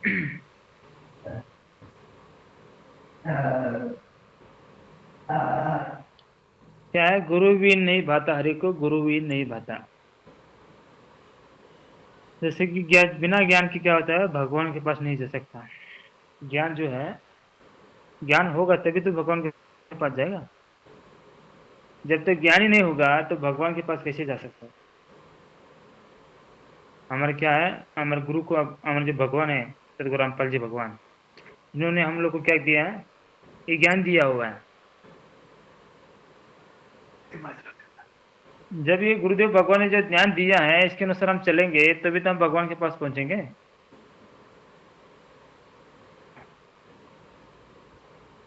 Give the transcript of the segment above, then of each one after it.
क्या है, गुरु भी नहीं भाता हरि को, गुरु भी नहीं भाता। जैसे कि ज्ञान, बिना ज्ञान के क्या होता है, भगवान के पास नहीं जा सकता। ज्ञान जो है, ज्ञान होगा तभी तो भगवान के पास जाएगा। जब तक ज्ञान ही नहीं होगा तो भगवान के पास कैसे जा सकता है। हमारा क्या है, हमारे गुरु को, हमारे जो भगवान है, सदगुरु रामपाल जी भगवान, इन्होंने हम लोग को क्या दिया है, ये ज्ञान दिया हुआ है। जब ये गुरुदेव भगवान ने जो ज्ञान दिया है, इसके अनुसार हम चलेंगे तभी तो हम भगवान के पास पहुंचेंगे।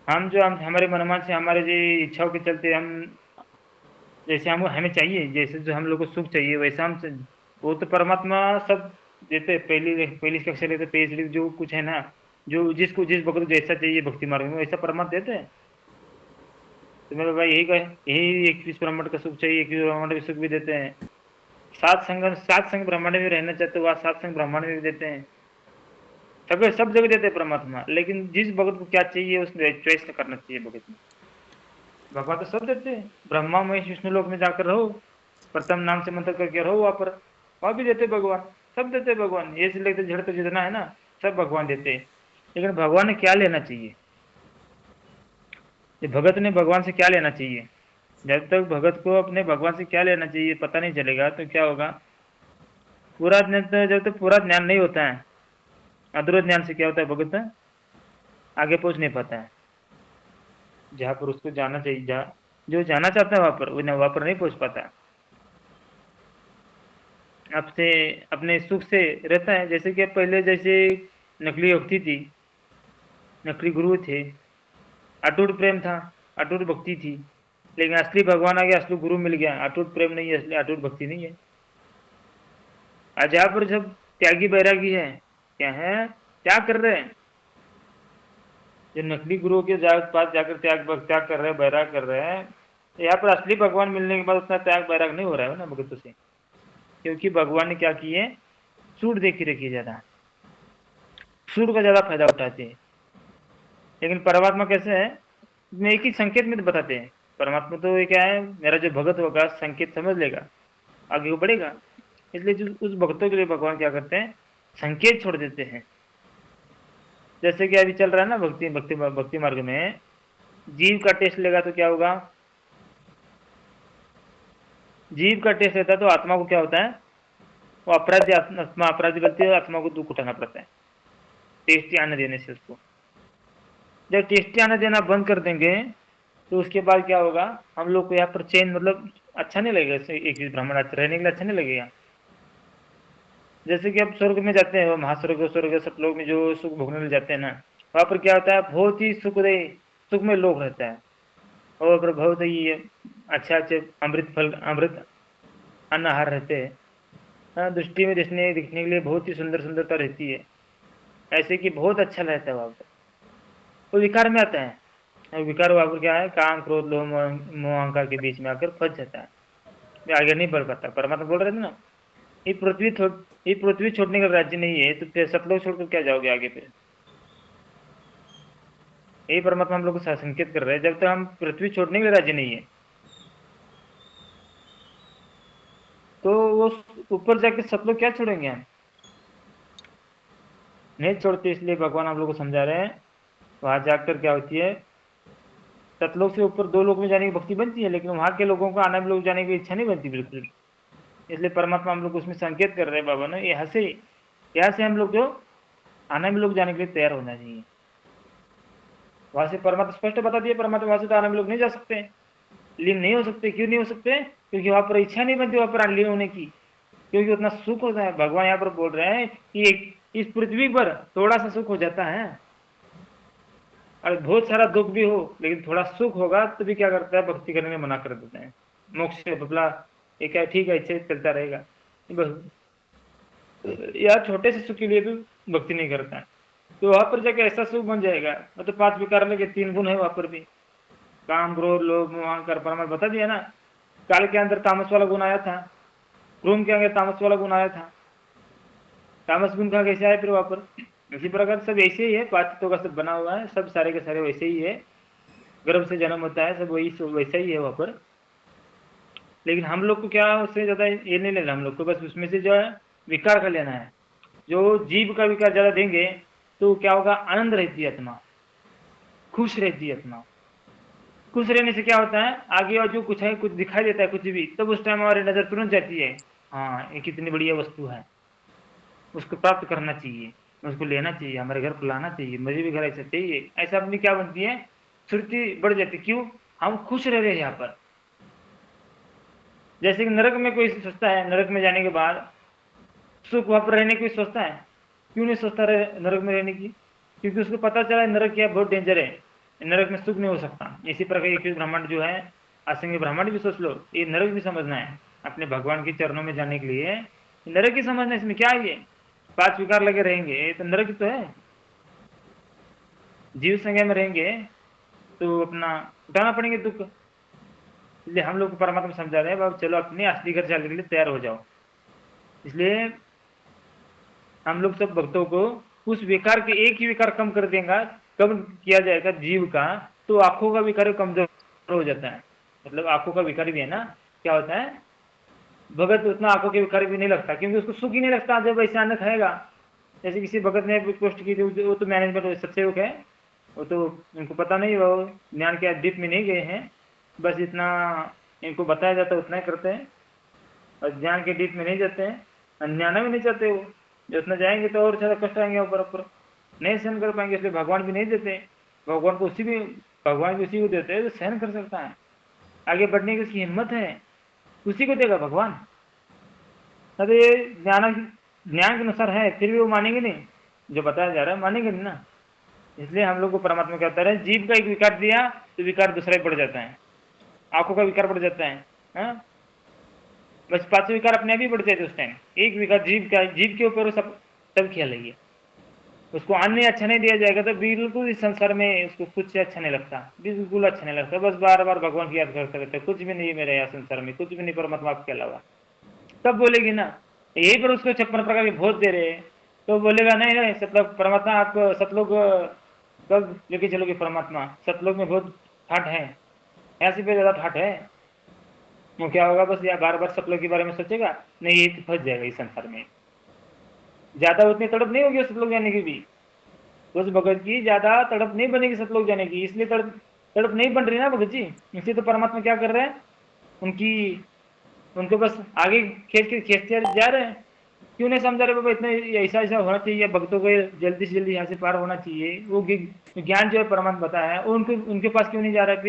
हम हमारे मनमान से, हमारे जो इच्छाओं के चलते हम, जैसे हम हमें चाहिए, जैसे जो हम लोग को सुख चाहिए वैसा वो तो परमात्मा सब देते हैं। पहली पहली कक्षा लेते, पहली जो कुछ है ना, जो जिसको जिस भक्त को जैसा चाहिए भक्ति मार्ग में वैसा परमात्मा देते हैं। तो मेरे भाई यही कहे, यही 21 ब्रह्मांड का सुख चाहिए, 21 ब्रह्मांड का सुख भी देते हैं। सात संग ब्रह्मांड में रहना चाहते हो, वह सात संग ब्रह्मांड में भी देते हैं। सब जगह देते हैं परमात्मा, लेकिन जिस भगत को क्या चाहिए उसने चॉइस करना चाहिए भगत में। भगवान तो सब देते हैं, ब्रह्मा महेश विष्णु लोक में जाकर रहो, प्रथम नाम से मंत्र करके रहो वहां पर, वहां भी देते भगवान। सब देते भगवान, ये से लेकर जड़ तक जितना है ना, सब भगवान देते हैं। लेकिन भगवान ने क्या लेना चाहिए, ये भगत ने भगवान से क्या लेना चाहिए। जब तक भगत को अपने भगवान से क्या लेना चाहिए पता नहीं चलेगा तो क्या होगा, पूरा ज्ञान जब तक पूरा ज्ञान नहीं होता है, अधूरा ज्ञान से क्या होता है, भगत आगे पहुंच नहीं पाता है। जहां पर उसको जाना चाहिए, जहाँ जो जाना चाहता है वहां पर, वो वहां पर नहीं पहुंच पाता। आपसे अपने सुख से रहता है, जैसे कि पहले जैसे नकली भक्ति थी, नकली गुरु थे, अटूट प्रेम था, अटूट भक्ति थी। लेकिन असली भगवान आ गया, असली गुरु मिल गया, अटूट प्रेम नहीं है, असली अटूट भक्ति नहीं है। आज यहाँ पर जब त्यागी बैरागी है, क्या है, त्याग कर रहे हैं। जो नकली गुरुओं के पास जाकर त्याग कर रहे हैं, बैराग कर रहे हैं, यहाँ पर असली भगवान मिलने के बाद उतना त्याग बैराग नहीं हो रहा है ना भगतों से। क्योंकि भगवान ने क्या किए, सूट देखी रखी है ज्यादा, सूट का ज्यादा फायदा उठाते हैं। लेकिन परमात्मा कैसे है, इसमें एक ही संकेत में तो बताते हैं। परमात्मा तो ये क्या है, मेरा जो भगत होगा संकेत समझ लेगा, आगे वो बढ़ेगा। इसलिए जो उस भक्तों के लिए भगवान क्या करते हैं, संकेत छोड़ देते हैं। जैसे कि अभी चल रहा है ना भक्ति भक्ति भक्ति मार्ग में, जीव का टेस्ट लेगा तो क्या होगा, जीव का टेस्ट लेता है तो आत्मा को क्या होता है, वो अपराधी आत्मा अपराधी बनती है, आत्मा को दुख उठाना पड़ता है टेस्टी आने देने से उसको। जब टेस्टी आने देना बंद कर देंगे तो उसके बाद क्या होगा, हम लोग को यहाँ पर चैन, मतलब अच्छा नहीं लगेगा, एक चीज ब्राह्मण रहने के लिए अच्छा नहीं लगेगा। जैसे कि अब स्वर्ग में जाते हैं, वो महास्वर्ग स्वर्ग सब लोग में जो सुख भोगने लग जाते हैं ना, वहां पर क्या होता है, बहुत ही सुखदायी सुख में लोग रहता है। और पर बहुत ही अच्छे अच्छे अमृत फल, अमृत अन्न आहार रहते हैं। हाँ, दृष्टि में दिखने के लिए बहुत ही सुंदर सुंदरता रहती है, ऐसे कि बहुत अच्छा रहता है वहां पर। वो विकार में आता है, और विकार वहां पर क्या है, काम क्रोध लोभ मोह मोह अहंकार के बीच में आकर फंस जाता है, ये आगे नहीं बढ़ पाता। परमात्मा बोल रहे थे ना, ये पृथ्वी छोड़ ये पृथ्वी छोड़ने का राज्य नहीं है, तो फिर सतलोक छोड़कर क्या जाओगे आगे फिर। यही परमात्मा हम लोग को संकेत कर रहे हैं, जब तक हम पृथ्वी छोड़ने के लिए राज्य नहीं है, तो वो ऊपर जाके सतलोक क्या छोड़ेंगे हम, नहीं छोड़ते। इसलिए भगवान हम लोग को समझा रहे हैं, वहां जाकर क्या होती है, सतलोक से ऊपर दो लोग में जाने की भक्ति बनती है, लेकिन वहां के लोगों को आना में लोग जाने की इच्छा नहीं बनती बिल्कुल भी। इसलिए परमात्मा हम लोग को उसमें संकेत कर रहे हैं बाबा ने, यहाँ से हम लोग को आना में लोग जाने के लिए तैयार होना चाहिए। वहां से परमात्मा स्पष्ट बता दिया, परमात्मा वहां से तो आना में लोग नहीं जा सकते, लीन नहीं हो सकते। क्यों नहीं हो सकते, क्योंकि वहां पर इच्छा नहीं बनती वहां पर लीन होने की। क्योंकि उतना सुख होता है, भगवान यहाँ पर बोल रहे हैं कि इस पृथ्वी पर थोड़ा सा सुख हो जाता है, और बहुत सारा दुख भी हो, लेकिन थोड़ा सुख होगा तो भी क्या करता है, भक्ति करने में मना कर देते हैं। मोक्ष से बदला, ये क्या ठीक है, इच्छा चलता रहेगा, यार छोटे से सुख के लिए भी भक्ति नहीं करता है। तो वहां पर जाके ऐसा सुख बन जाएगा, मतलब पांच विकार में के तीन गुण है वहां पर भी, काम क्रोध लोभ मोह अहंकार, परमात्मा बता दिया ना। काल के अंदर तामस वाला गुण आया था, क्रोम के अंदर तामस वाला गुण आया था, तामस गुण का कैसे आया फिर वहां पर, इसी प्रकार सब ऐसे ही है, पांच का सब बना हुआ है, सब सारे के सारे वैसे ही है, गर्भ से जन्म होता है सब वही सब वैसा ही है वहाँ पर। लेकिन हम लोग को क्या उससे ज़्यादा ये नहीं लेना, हम लोग को बस उसमें से जो है विकार का लेना है। जो जीव का विकार ज़्यादा देंगे तो क्या होगा, आनंद रहती है आत्मा, खुश रहती है आत्मा। खुश रहने से क्या होता है, आगे और जो कुछ है, कुछ दिखाई देता है कुछ भी, तब उस टाइम हमारी नज़र तुरंत जाती है, हाँ ये कितनी बढ़िया वस्तु है, उसको प्राप्त करना चाहिए, उसको लेना चाहिए, हमारे घर पर लाना चाहिए, मुझे भी घर ऐसा चाहिए, ऐसा अपनी क्या बनती है, श्रुति बढ़ जाती। क्यों, हम खुश रह रहे हैं यहाँ पर। जैसे कि नरक में कोई सोचता है, नरक में जाने के बाद सुख वहाँ पर रहने की सोचता है, क्यों नहीं सोचता रहे नरक में रहने की, क्योंकि उसको पता चला है नरक क्या बहुत डेंजर है, नरक में सुख नहीं हो सकता। इसी प्रकार एक ब्राह्मण जो है, असंग ब्राह्मण भी सोच लो, ये नरक भी समझना है अपने भगवान के चरणों में जाने के लिए, नरक ही समझना है, इसमें क्या है, ये पांच विकार लगे रहेंगे, ये तो नरक ही तो है। जीव संज्ञा में रहेंगे तो अपना उठाना पड़ेंगे दुख। इसलिए हम लोग को परमात्मा समझा रहे हैं, बाबू चलो अपने असली घर जाने के लिए तैयार हो जाओ। इसलिए हम लोग सब भक्तों को उस विकार के एक ही विकार कम कर देगा, कम किया जाएगा जीव का, तो आंखों का विकार कमजोर हो जाता है। मतलब आंखों का विकार भी है ना, क्या होता है, भगत उतना आंखों के विकार भी नहीं लगता, क्योंकि उसको सुख ही नहीं लगता जब ऐसे अन्न खाएगा। जैसे किसी भगत ने पोस्ट की थी, वो तो मैनेजमेंट सचिव है, वो तो उनको पता नहीं, वो ज्ञान के डीप में नहीं गए हैं, बस इतना इनको बताया जाता है उतना ही करते हैं, और ज्ञान के डीप में नहीं जाते हैं, अनजाना भी नहीं चाहते वो, जो उतना जाएंगे तो और ज़्यादा कष्ट आएंगे ऊपर ऊपर, नहीं सहन कर पाएंगे। इसलिए भगवान भी नहीं देते, भगवान भी उसी को देते हैं जो सहन कर सकता है, आगे बढ़ने की उसकी हिम्मत है, उसी को देगा भगवान। अरे ज्ञान ज्ञान के अनुसार है, फिर भी वो मानेंगे नहीं, जो बताया जा रहा है मानेंगे नहीं ना। इसलिए हम लोग को परमात्मा कहता है, जीव का एक विकार दिया तो विकार दूसरा ही बढ़ जाता है, आंखों का विकार बढ़ जाता है, हाँ? बस पांचों विकार अपने आप ही बढ़ जाते उस टाइम, एक विकार जीव का, जीव के ऊपर वो सब तब ख्याल है। उसको अन्न अच्छा नहीं दिया जाएगा तो बिल्कुल इस संसार में उसको कुछ अच्छा नहीं लगता, बिल्कुल अच्छा नहीं लगता, बस बार बार भगवान की याद करते रहते, कुछ भी नहीं मेरे यहाँ संसार में, कुछ भी नहीं परमात्मा आपके अलावा। तब बोलेगी ना, यही पर उसको 56 प्रकार के भोज दे रहे हैं, तो बोलेगा नहीं नहीं सतलोक परमात्मा, आप सतलोक कब लेके चलोगे परमात्मा, सतलोक में बहुत ठाट है, ऐसे पे ज्यादा ठाट है। वो क्या होगा, बस या बार बार सतलोक के बारे में सोचेगा, नहीं ये फंस जाएगा इस संसार में, ज्यादा उतनी तड़प नहीं होगी सतलोक जाने की भी, उस भगत की ज्यादा तड़प नहीं बनेगी सतलोक जाने की, इसलिए तड़प तड़प नहीं बन रही ना भगत जी। इसलिए तो परमात्मा क्या कर रहे हैं, उनकी उनको बस आगे खींचते जा रहे हैं। क्यों नहीं समझा रहे बाबा, इतना ऐसा ऐसा होना चाहिए, भक्तों को जल्दी से जल्दी यहाँ से पार होना चाहिए, वो ज्ञान जो है परमात्मा बताया है, उनके उनके पास क्यों नहीं जा रहा है,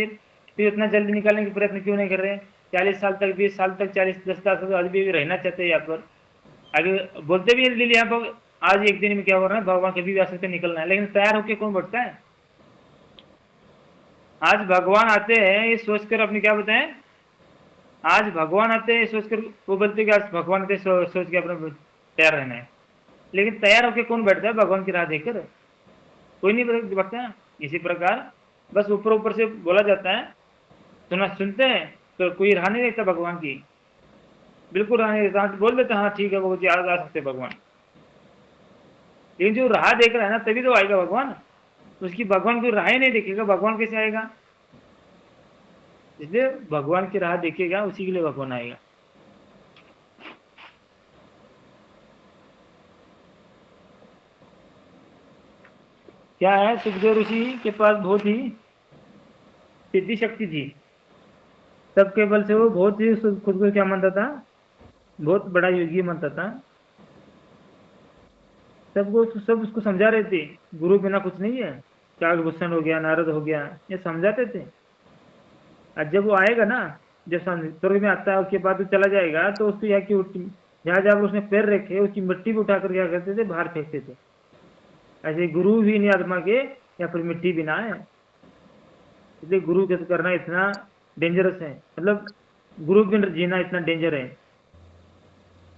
फिर इतना जल्दी निकालने के प्रयत्न क्यों नहीं कर रहे हैं। 40 साल तक, 20 साल तक, 40 10 साल तक आज भी रहना चाहते हैं यहाँ पर, आगे बोलते भी है यहाँ पर, आज एक दिन में क्या हो रहा है, भगवान कभी भी आ सकते निकलना है, लेकिन तैयार होकर कौन बैठता है। आज भगवान आते हैं ये सोचकर, अपने क्या बताएं, आज भगवान आते हैं सोचकर, वो बोलते कि आज भगवान आते सोच के अपने तैयार रहना है, लेकिन तैयार होकर कौन बैठता है भगवान की राह देखकर, कोई नहीं बैठता है। इसी प्रकार बस ऊपर ऊपर से बोला जाता है, सुना सुनते हैं, तो कोई राह नहीं देखता भगवान की, बिल्कुल राह नहीं देखता, बोल देते हाँ ठीक है भगवत जी आज आ सकते भगवान, लेकिन जो राह देख रहा है ना तभी तो आएगा भगवान, उसकी भगवान की राह नहीं देखेगा भगवान कैसे आएगा। इसलिए भगवान की राह देखेगा उसी के लिए भगवान आएगा। क्या है, सुखदेव ऋषि के पास बहुत ही सिद्धि शक्ति थी, तब के बल से वो बहुत ही खुद को क्या मानता था, बहुत बड़ा योगी मानता था, सबको सब उसको समझा रहे थे, गुरु बिना कुछ नहीं है, काकभूषण हो गया, नारद हो गया, ये समझाते थे। और जब वो आएगा ना, जब स्वर्ग में आता है उसके बाद वो चला जाएगा, तो उसको यहाँ की जहाँ जहाँ उसने पैर रखे उसकी मिट्टी भी उठाकर क्या करते थे, बाहर फेंकते थे। ऐसे गुरु भी नहीं आत्मा के, या फिर मिट्टी भी ना है। इसलिए गुरु के करना इतना डेंजरस है, मतलब गुरु बिना जीना इतना डेंजर है।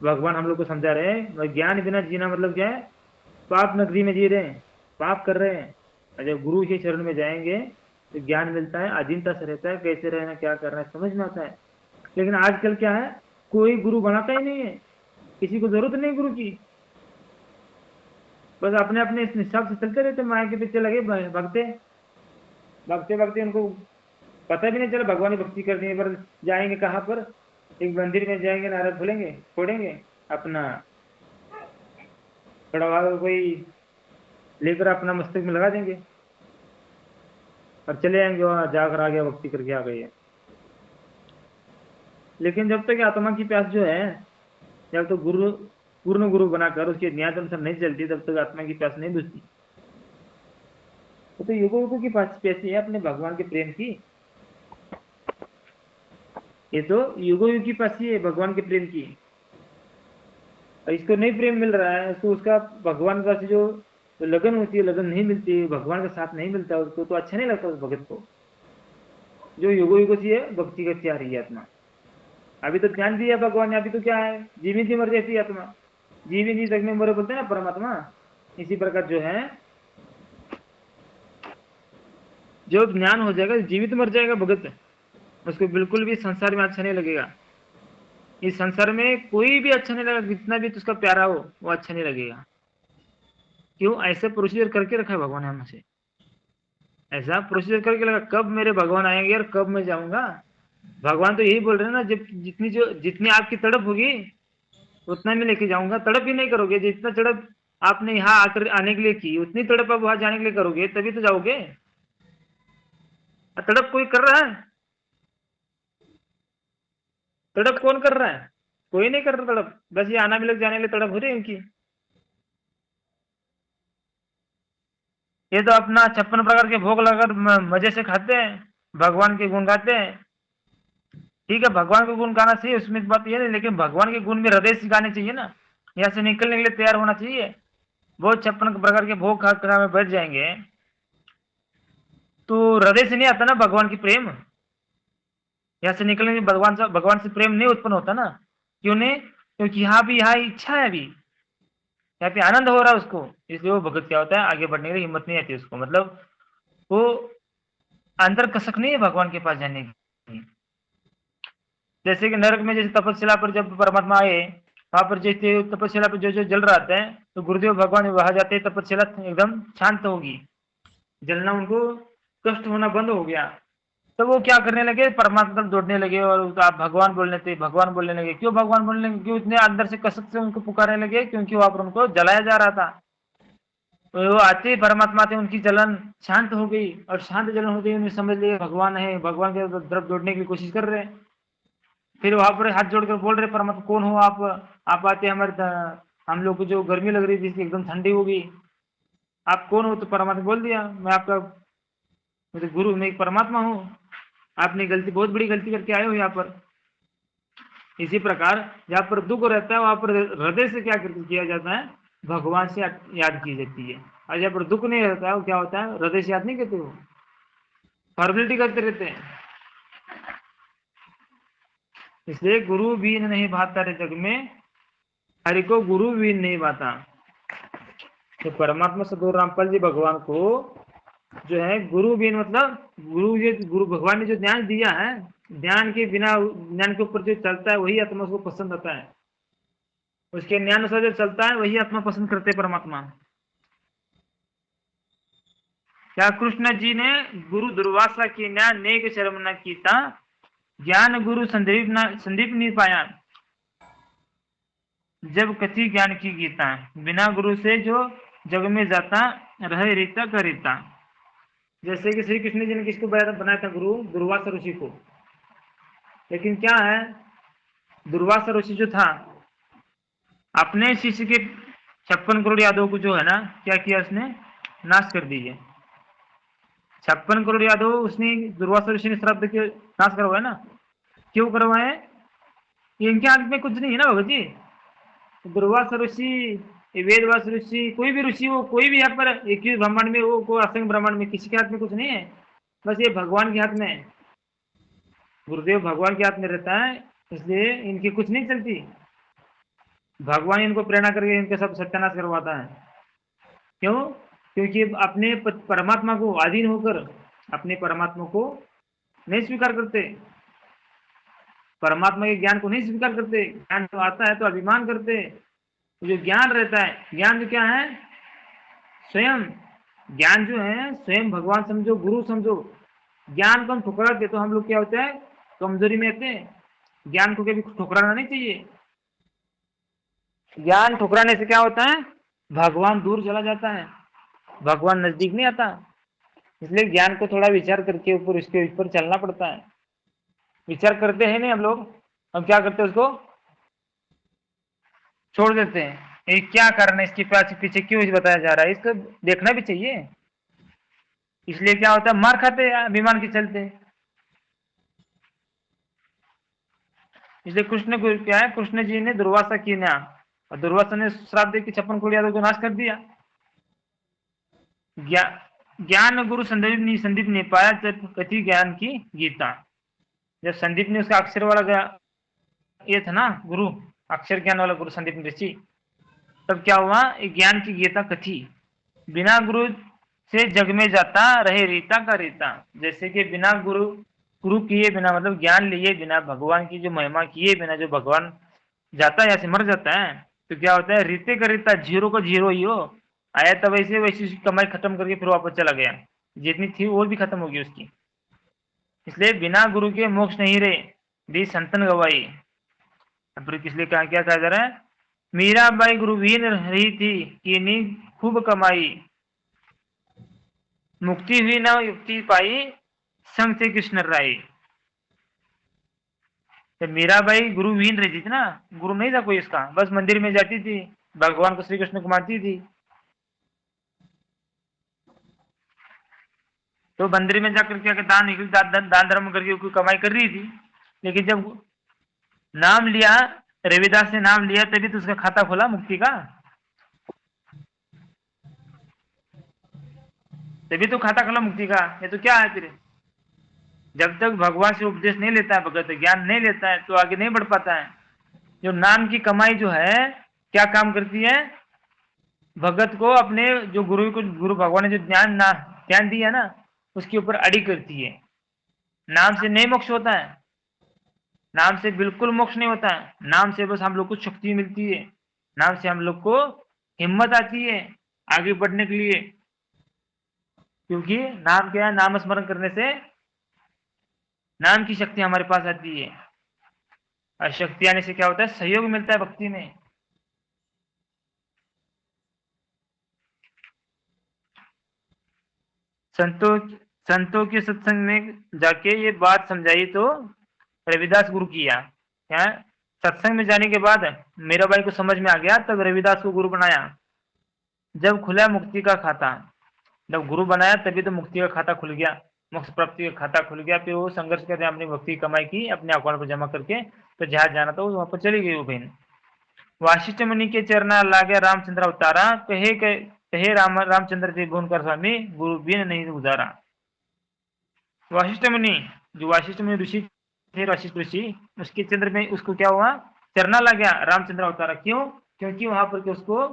भगवान हम लोग को समझा रहे हैं, ज्ञान बिना जीना मतलब क्या है, पाप नगरी में जी रहे हैं, पाप कर रहे हैं। और जब गुरु के चरण में जाएंगे तो ज्ञान मिलता है, अधीनता से रहता है, कैसे रहना क्या करना है समझ में आता है। लेकिन आजकल क्या है, कोई गुरु बनाता ही नहीं है, किसी को जरूरत नहीं गुरु की। बस अपने अपने इस हिसाब से चलते रहते, माया के पीछे लगे, भगते भगते भगते उनको पता भी नहीं चला भगवान की भक्ति करनी है। पर जाएंगे कहाँ पर, एक मंदिर में जाएंगे, नारद खोलेंगे फोड़ेंगे अपना कड़वा कोई लेकर अपना मस्तक में लगा देंगे और चले आएंगे, वहां जाकर आ गया, भक्ति करके आ गए। लेकिन जब तक आत्मा की प्यास जो है, जब तक गुरु पूर्ण गुरु बनाकर उसके न्याय अनुसार नहीं चलती, तब तक आत्मा की प्यास नहीं बुझती। वो तो युगों युगों की प्यासी है अपने भगवान के प्रेम की। ये तो युगों युग की प्यासी है भगवान के प्रेम की। और इसको नहीं प्रेम मिल रहा है, उसको उसका भगवान का जो लगन होती है, लगन नहीं मिलती, भगवान का साथ नहीं मिलता, उसको तो अच्छा नहीं लगता उस भगत को, जो युगों युगों से भक्ति करती आ रही है आत्मा। अभी तो ध्यान दिया भगवान ने, अभी तो क्या है, जीवित ही मर जाती है आत्मा, जीवित ही जग में मरे बोलते हैं ना परमात्मा। इसी प्रकार जो है, जो ज्ञान हो जाएगा, जीवित मर जाएगा भगत, उसको बिल्कुल भी संसार में अच्छा नहीं लगेगा। इस संसार में कोई भी अच्छा नहीं लगेगा, कितना भी उसका प्यारा हो वो अच्छा नहीं लगेगा। क्यों? ऐसे प्रोसीजर करके रखा है भगवान ने हमसे, ऐसा प्रोसीजर करके लगा कब मेरे भगवान आएंगे और कब मैं जाऊंगा। भगवान तो यही बोल रहे हैं ना, जब जितनी आपकी तड़प होगी उतना मैं लेके जाऊंगा। तड़प ही नहीं करोगे, जितना तड़प आपने यहाँ आकर आने के लिए की, उतनी तड़प आप वहां जाने के लिए करोगे, तभी तो जाओगे। तड़प कोई कर रहा है? तड़प कौन कर रहा है? कोई नहीं कर रहा तड़प, बस ये आना मिलक जाने के लिए तड़प हो रही है इनकी। ये तो अपना 56 प्रकार के भोग लगाकर मजे से खाते हैं, भगवान के गुण गाते हैं। ठीक है, भगवान के गुण गाना चाहिए, उसमें बात ये नहीं, लेकिन भगवान के गुण भी हृदय से गाने चाहिए ना, यहाँ से निकलने के लिए तैयार होना चाहिए। वो 56 प्रकार के भोग खाकर में बैठ जाएंगे तो हृदय से नहीं आता ना भगवान की प्रेम। यहाँ से निकलने के भगवान से प्रेम नहीं उत्पन्न होता ना। क्यों नहीं? क्योंकि यहाँ इच्छा है, अभी यहाँ पे आनंद हो रहा है उसको, इसलिए वो भगत क्या होता है, आगे बढ़ने के लिए हिम्मत नहीं आती उसको, मतलब वो अंदर कसक नहीं है भगवान के पास जाने की। जैसे कि नरक में जैसे तपस्या पर जब परमात्मा आए, वहां पर जैसे तपस्या पर जो जो जल रहा है, तो गुरुदेव भगवान वहां जाते तपस्या एकदम शांत होगी, जलना उनको कष्ट होना बंद हो गया। तो वो क्या करने लगे, परमात्मा तक दौड़ने लगे और आप भगवान बोलने थे, भगवान बोलने लगे। क्यों भगवान बोलने लगे? क्यों इतने अंदर से कसक से उनको पुकारने लगे? क्योंकि वहां पर उनको जलाया जा रहा था। तो वो आते ही परमात्मा थे, उनकी जलन शांत हो गई, और शांत जलन हो गई, उन्हें समझ लिया भगवान है, भगवान के तरफ दौड़ने की कोशिश कर रहे हैं। फिर वहां पर हाथ जोड़कर बोल रहे, परमात्मा कौन हो आप आते हमारे, हम लोग को जो गर्मी लग रही थी एकदम ठंडी हो गई, आप कौन हो? तो परमात्मा बोल दिया, मैं आपका मतलब गुरु, मैं एक परमात्मा हूँ, आपने गलती, बहुत बड़ी गलती करके आए हो यहाँ पर। इसी प्रकार जहाँ पर दुख रहता है वहां पर हृदय से क्या किया जाता है, भगवान से याद की जाती है। और जहाँ पर दुख नहीं रहता है वो क्या होता है, हृदय से याद नहीं करते, वो फॉर्मेलिटी करते रहते हैं। इसलिए गुरु बीन नहीं भाता रे जग में, हरि को गुरु बीन नहीं भाता। तो परमात्मा सदगुरु रामपाल जी भगवान को जो है गुरु बीन, मतलब गुरु भगवान ने जो ज्ञान दिया है, ज्ञान के बिना, ज्ञान के ऊपर जो चलता है वही आत्मा उसको पसंद आता है, उसके ज्ञान अनुसार जो चलता है वही आत्मा पसंद करते परमात्मा। क्या कृष्ण जी ने गुरु दुर्वासा की न्याय नेक शर्म न कीता, ज्ञान गुरु संदीप नहीं पाया, जब कथी ज्ञान की गीता, बिना गुरु से जो जग में जाता, रहे रीता का रीता। जैसे कि श्री कृष्ण जी ने किसको बनाया था गुरु? दुर्वासा ऋषि को। लेकिन क्या है, दुर्वासा ऋषि जो था अपने शिष्य के 56 करोड़ यादव को जो है ना, क्या किया उसने, नाश कर दीजिए। 56 करोड़ यादव उसने दुर्वासा ऋषि ने श्राद्ध के नाश करवाया ना। क्यों करवाए? इनके हाथ में कुछ नहीं है ना भगत जी। दुर्वासा ऋषि, वेदवास ऋषि, कोई भी ऋषि हो, कोई भी यहाँ पर 21 ब्रह्मांड में हो, कोई असंख्य ब्रह्मांड में, किसी के हाथ में कुछ नहीं है, बस ये भगवान के हाथ में है। गुरुदेव भगवान के हाथ में रहता है, इसलिए इनकी कुछ नहीं चलती। भगवान इनको प्रेरणा करके इनके सब सत्यानाश करवाता है। क्यों? क्योंकि अपने परमात्मा को अधीन होकर अपने परमात्मा को नहीं स्वीकार करते, परमात्मा के ज्ञान को नहीं स्वीकार करते। ज्ञान तो आता है तो अभिमान करते। तो जो ज्ञान रहता है, ज्ञान क्या है, स्वयं ज्ञान जो है स्वयं भगवान समझो, गुरु समझो। ज्ञान को हम ठुकराते तो हम लोग क्या होता है, कमजोरी में आते हैं। ज्ञान को कभी ठुकराना नहीं चाहिए। ज्ञान ठुकराने से क्या होता है, भगवान दूर चला जाता है, भगवान नजदीक नहीं आता। इसलिए ज्ञान को थोड़ा विचार करके ऊपर इसके ऊपर चलना पड़ता है। विचार करते हैं नहीं हम लोग, हम क्या करते हैं, उसको छोड़ देते हैं। ये क्या कारण है, इसके पीछे क्यों इसे बताया जा रहा है, इसको देखना भी चाहिए। इसलिए क्या होता है, मार खाते हैं अभिमान के चलते। इसलिए कृष्ण को क्या है, कृष्ण जी ने दुर्वासा की ना, और दुर्वासा ने श्राप दे के 56 करोड़ यादव को नाश कर दिया। ज्ञान गुरु संदीप ने पाया जब कथी ज्ञान की गीता। जब संदीप ने उसका अक्षर वाला ये था ना गुरु, अक्षर ज्ञान वाला गुरु संदीप ऋषि, तब क्या हुआ, ज्ञान की गीता कथी। बिना गुरु से जग में जाता रहे रीता का रीता। जैसे कि बिना गुरु गुरु किए बिना, मतलब ज्ञान लिए बिना, भगवान की जो महिमा किए बिना जो भगवान जाता है, ऐसे मर जाता है, तो क्या होता है, रीते का रीता, जीरो का जीरो ही हो। आया तब वैसे वैसी कमाई खत्म करके फिर वापस चला गया, जितनी थी वो भी खत्म होगी उसकी। इसलिए बिना गुरु के मोक्ष नहीं रहे, दी संतन गवाई। अब इसलिए क्या कहा जा रहा है, मीराबाई गुरुवीन रही थी कीनी खूब कमाई, मुक्ति हुई न युक्ति पाई, संग से कृष्ण राय। तो मीराबाई गुरुवीन रहती थी ना, गुरु नहीं था कोई इसका, बस मंदिर में जाती थी, भगवान को श्री कृष्ण को मानती थी, तो मंदिर में जाकर क्या दान धर्म करके कोई कमाई कर रही थी। लेकिन जब नाम लिया, रविदास ने नाम लिया, तभी तो उसका खाता खोला मुक्ति का, तभी तो खाता खोला मुक्ति का। ये तो क्या है फिर, जब तक भगवान से उपदेश नहीं लेता है, भगत ज्ञान नहीं लेता है, तो आगे नहीं बढ़ पाता है। जो नाम की कमाई जो है क्या काम करती है, भगत को अपने जो गुरु भगवान ने जो ज्ञान दिया ना, उसके ऊपर अड़ी करती है। नाम से नहीं मोक्ष होता है, नाम से बिल्कुल मोक्ष नहीं होता है। नाम से बस हम लोग को शक्ति मिलती है, नाम से हम लोग को हिम्मत आती है आगे बढ़ने के लिए। क्योंकि नाम क्या है, नाम स्मरण करने से नाम की शक्ति हमारे पास आती है, और शक्ति आने से क्या होता है, सहयोग मिलता है भक्ति में। संतों के सत्संग में जाके ये बात समझाई तो रविदास गुरु किया। क्या, सत्संग में जाने के बाद मीराबाई को समझ में आ गया, तब रविदास को गुरु बनाया। जब खुला मुक्ति का खाता, जब गुरु बनाया तभी तो मुक्ति का खाता खुल गया, मोक्ष प्राप्ति का खाता खुल गया। फिर वो संघर्ष करके अपनी भक्ति कमाई की, अपने अकाउंट पर जमा करके, तो जहां जाना था वहां पर चली गई वो बहन। वाशिष्ठ मुनि के चरना लागे रामचंद्र अवतारा, कहे रामचंद्र जी भुवन कर स्वामी, गुरु बिन नहीं गुजारा। वाशिष्ठ मुनि, जो वाशिष्ठ मुनि ऋषि थे, वाशिष्ठ ऋषि, उसके चंद्र में उसको क्या हुआ, चरना लग गया रामचंद्र अवतारा। क्यों, क्योंकि वहां पर के उसको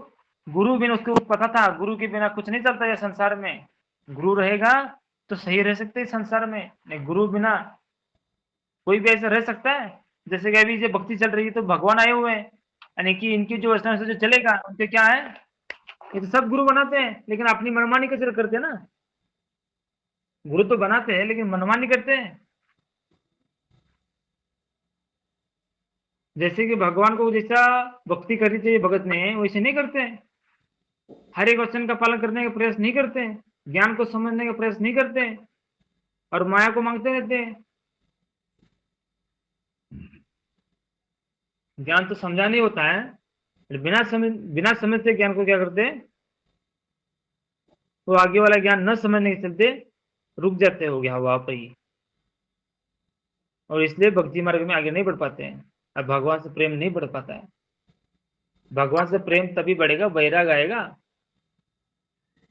गुरु बिन, उसको पता था गुरु के बिना कुछ नहीं चलता है संसार में। गुरु रहेगा तो सही रह सकते हैं संसार में, नहीं गुरु बिना कोई भी ऐसा रह सकता है। जैसे कि अभी जो भक्ति चल रही है तो भगवान आए हुए हैं, यानी कि इनकी जो वचन से जो चलेगा उनके क्या है, ये तो सब गुरु बनाते हैं लेकिन अपनी मनमानी कैसे करते हैं ना। गुरु तो बनाते हैं लेकिन मनमानी करते हैं। जैसे कि भगवान को जैसा भक्ति करनी चाहिए भगत ने, वैसे नहीं करते हैं। हर एक वचन का पालन करने का प्रयास नहीं करते हैं, ज्ञान को समझने का प्रयास नहीं करते हैं, और माया को मांगते रहते हैं। ज्ञान तो समझा नहीं होता है, बिना समझते ज्ञान को क्या करते हैं, वो आगे वाला ज्ञान न समझने के चलते रुक जाते हो गया वहां पर ही, और इसलिए भक्ति मार्ग में आगे नहीं बढ़ पाते हैं, और भगवान से प्रेम नहीं बढ़ पाता है। भगवान से प्रेम तभी बढ़ेगा, वैराग आएगा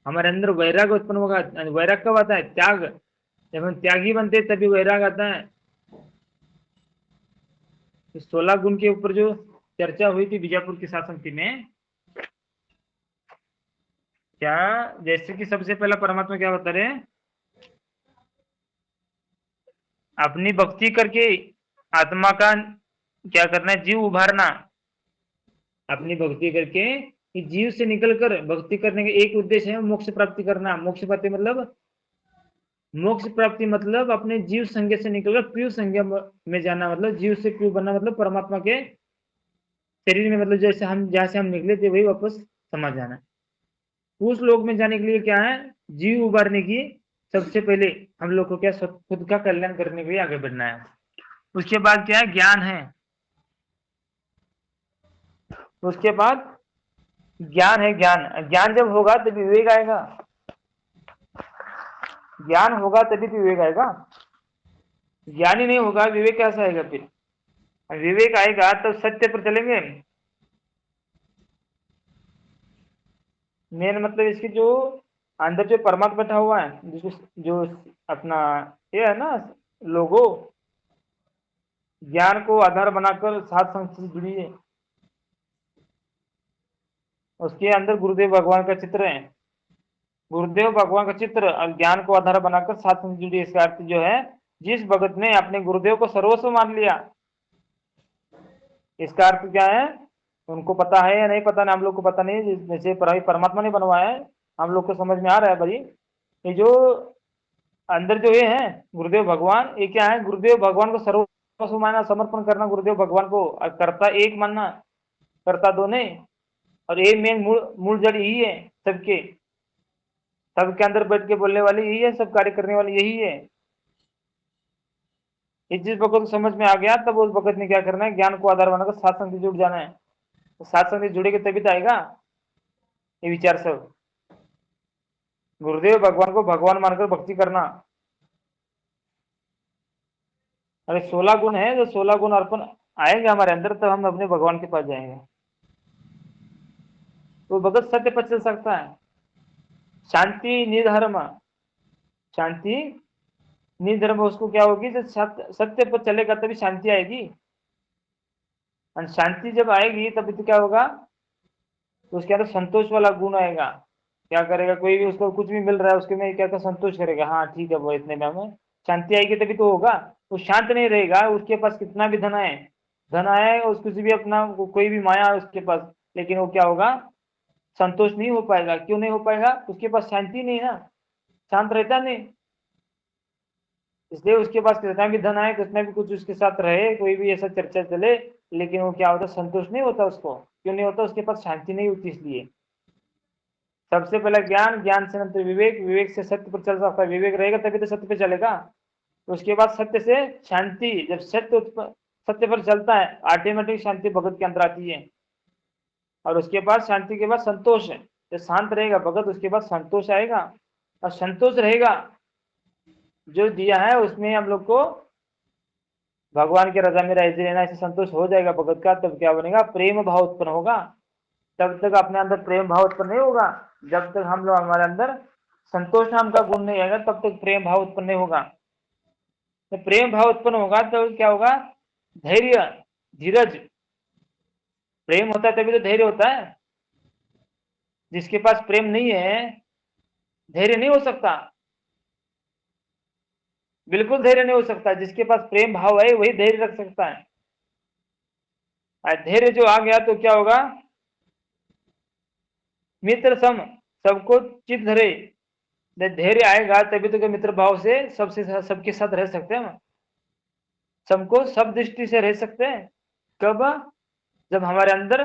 हमारे अंदर, वैराग उत्पन्न होगा। वैराग कब आता है, त्याग, जब हम त्यागी बनते हैं तभी वैराग आता है। 16 गुण के ऊपर जो चर्चा हुई थी बीजापुर की शासनती में, क्या, जैसे कि सबसे पहला परमात्मा क्या बता रहे हैं, अपनी भक्ति करके आत्मा का क्या करना है, जीव उभारना। अपनी भक्ति करके कि जीव से निकलकर भक्ति करने का एक उद्देश्य है मोक्ष प्राप्ति करना। मोक्ष प्राप्ति मतलब अपने जीव संज्ञा से निकलकर पीयू संज्ञा में जाना, मतलब जीव से पीयू बनना, मतलब परमात्मा के शरीर में, मतलब जैसे हम जहाँ से हम निकले थे वही वापस समा जाना। उस लोक में जाने के लिए क्या है, जीव उबारने की सबसे पहले हम लोग को क्या खुद का कल्याण करने के लिए आगे बढ़ना है। उसके बाद क्या है, ज्ञान है। उसके बाद ज्ञान है। ज्ञान जब होगा तभी विवेक आएगा। ज्ञान होगा तभी तो विवेक आएगा। ज्ञान ही नहीं होगा, विवेक कैसे आएगा फिर? विवेक आएगा तब सत्य पर चलेंगे। मेन मतलब इसकी जो अंदर जो परमात्मा बैठा हुआ है, जिसको जो अपना ये है ना लोगो, ज्ञान को आधार बनाकर सात संग से जुड़ी है। उसके अंदर गुरुदेव भगवान का चित्र है। गुरुदेव भगवान का चित्र और ज्ञान को आधार बनाकर सात संग जुड़ी। इसका अर्थ जो है, जिस भगत ने अपने गुरुदेव को सर्वस्व मान लिया, इसका अर्थ क्या है, उनको पता है या नहीं पता नहीं, हम लोग को पता नहीं, जैसे परमात्मा ने बनवाया है, हम लोग को समझ में आ रहा है भाई। ये जो अंदर जो ये है गुरुदेव भगवान, ये क्या है, गुरुदेव भगवान को सर्वस्व मानना, समर्पण करना गुरुदेव भगवान को, और कर्ता एक मानना, कर्ता दो नहीं। और ये मेन मूल जड़ यही है सबके, सबके अंदर बैठ के बोलने वाले यही है, सब कार्य करने वाले यही है। इस जिस भगत को समझ में आ गया, तब उस भगत ने क्या करना है, ज्ञान को आधार बनाकर सात संग से जुड़ जाना है। तो सात संग से जुड़ेगा तभी तो आएगा ये विचार सब। गुरुदेव भगवान को भगवान मानकर भक्ति करना। अरे 16 गुण है, जो 16 गुण अर्पण आएंगे हमारे अंदर, तब हम अपने भगवान के पास जाएंगे। तो भगत सत्य पर चल सकता है। शांति निधर्म, शांति निधर्म उसको क्या होगी, जब सत्य पर चलेगा तभी शांति आएगी। और शांति जब आएगी तभी तो क्या होगा, तो उसके अंदर संतोष वाला गुण आएगा। क्या करेगा, कोई भी उसको कुछ भी मिल रहा है उसके में क्या संतोष करेगा, हाँ ठीक है वो इतने में हमें शांति आएगी तभी तो होगा। वो शांत नहीं रहेगा, उसके पास कितना भी धन है, धन आए उसको भी अपना कोई भी माया है उसके पास, लेकिन वो क्या होगा, संतोष नहीं हो पाएगा। क्यों नहीं हो पाएगा, उसके पास शांति नहीं है ना, शांत रहता नहीं। इसलिए उसके पास कितना भी धन आए, कितना भी कुछ उसके साथ रहे, कोई भी ऐसा चर्चा चले, लेकिन वो क्या होता, संतोष नहीं होता उसको। क्यों नहीं होता, उसके पास शांति नहीं होती। इसलिए सबसे पहला ज्ञान, ज्ञान से नंतर विवेक, विवेक से सत्य पर चल सकता है। विवेक रहेगा तभी तो सत्य पे चलेगा। उसके बाद सत्य से शांति, जब सत्य पर चलता है, ऑटोमेटिक शांति भगत के अंदर आती है। और उसके बाद शांति के बाद संतोष है। जब शांत रहेगा भगत, उसके बाद संतोष आएगा, और संतोष रहेगा जो दिया है उसमें हम लोग को भगवान के रजा में राजी रहना, ऐसे संतोष हो जाएगा भगत का। तब क्या बनेगा, प्रेम भाव उत्पन्न होगा। तब तक अपने अंदर प्रेम भाव उत्पन्न नहीं होगा जब तक हम लोग, हमारे अंदर संतोष नाम का गुण नहीं आएगा, तब तक प्रेम भाव उत्पन्न नहीं होगा। तो प्रेम भाव उत्पन्न होगा तो क्या होगा, धैर्य, धीरज। प्रेम होता है तभी तो धैर्य होता है। जिसके पास प्रेम नहीं है, धैर्य नहीं हो सकता, बिल्कुल धैर्य नहीं हो सकता। जिसके पास प्रेम भाव है वही धैर्य रख सकता है। धैर्य जो आ गया तो क्या होगा, मित्र सम, सबको चित धरे। धैर्य आएगा तभी तो मित्र भाव से सबके साथ रह सकते हैं, सबको सब दृष्टि से रह सकते हैं। कब, जब हमारे अंदर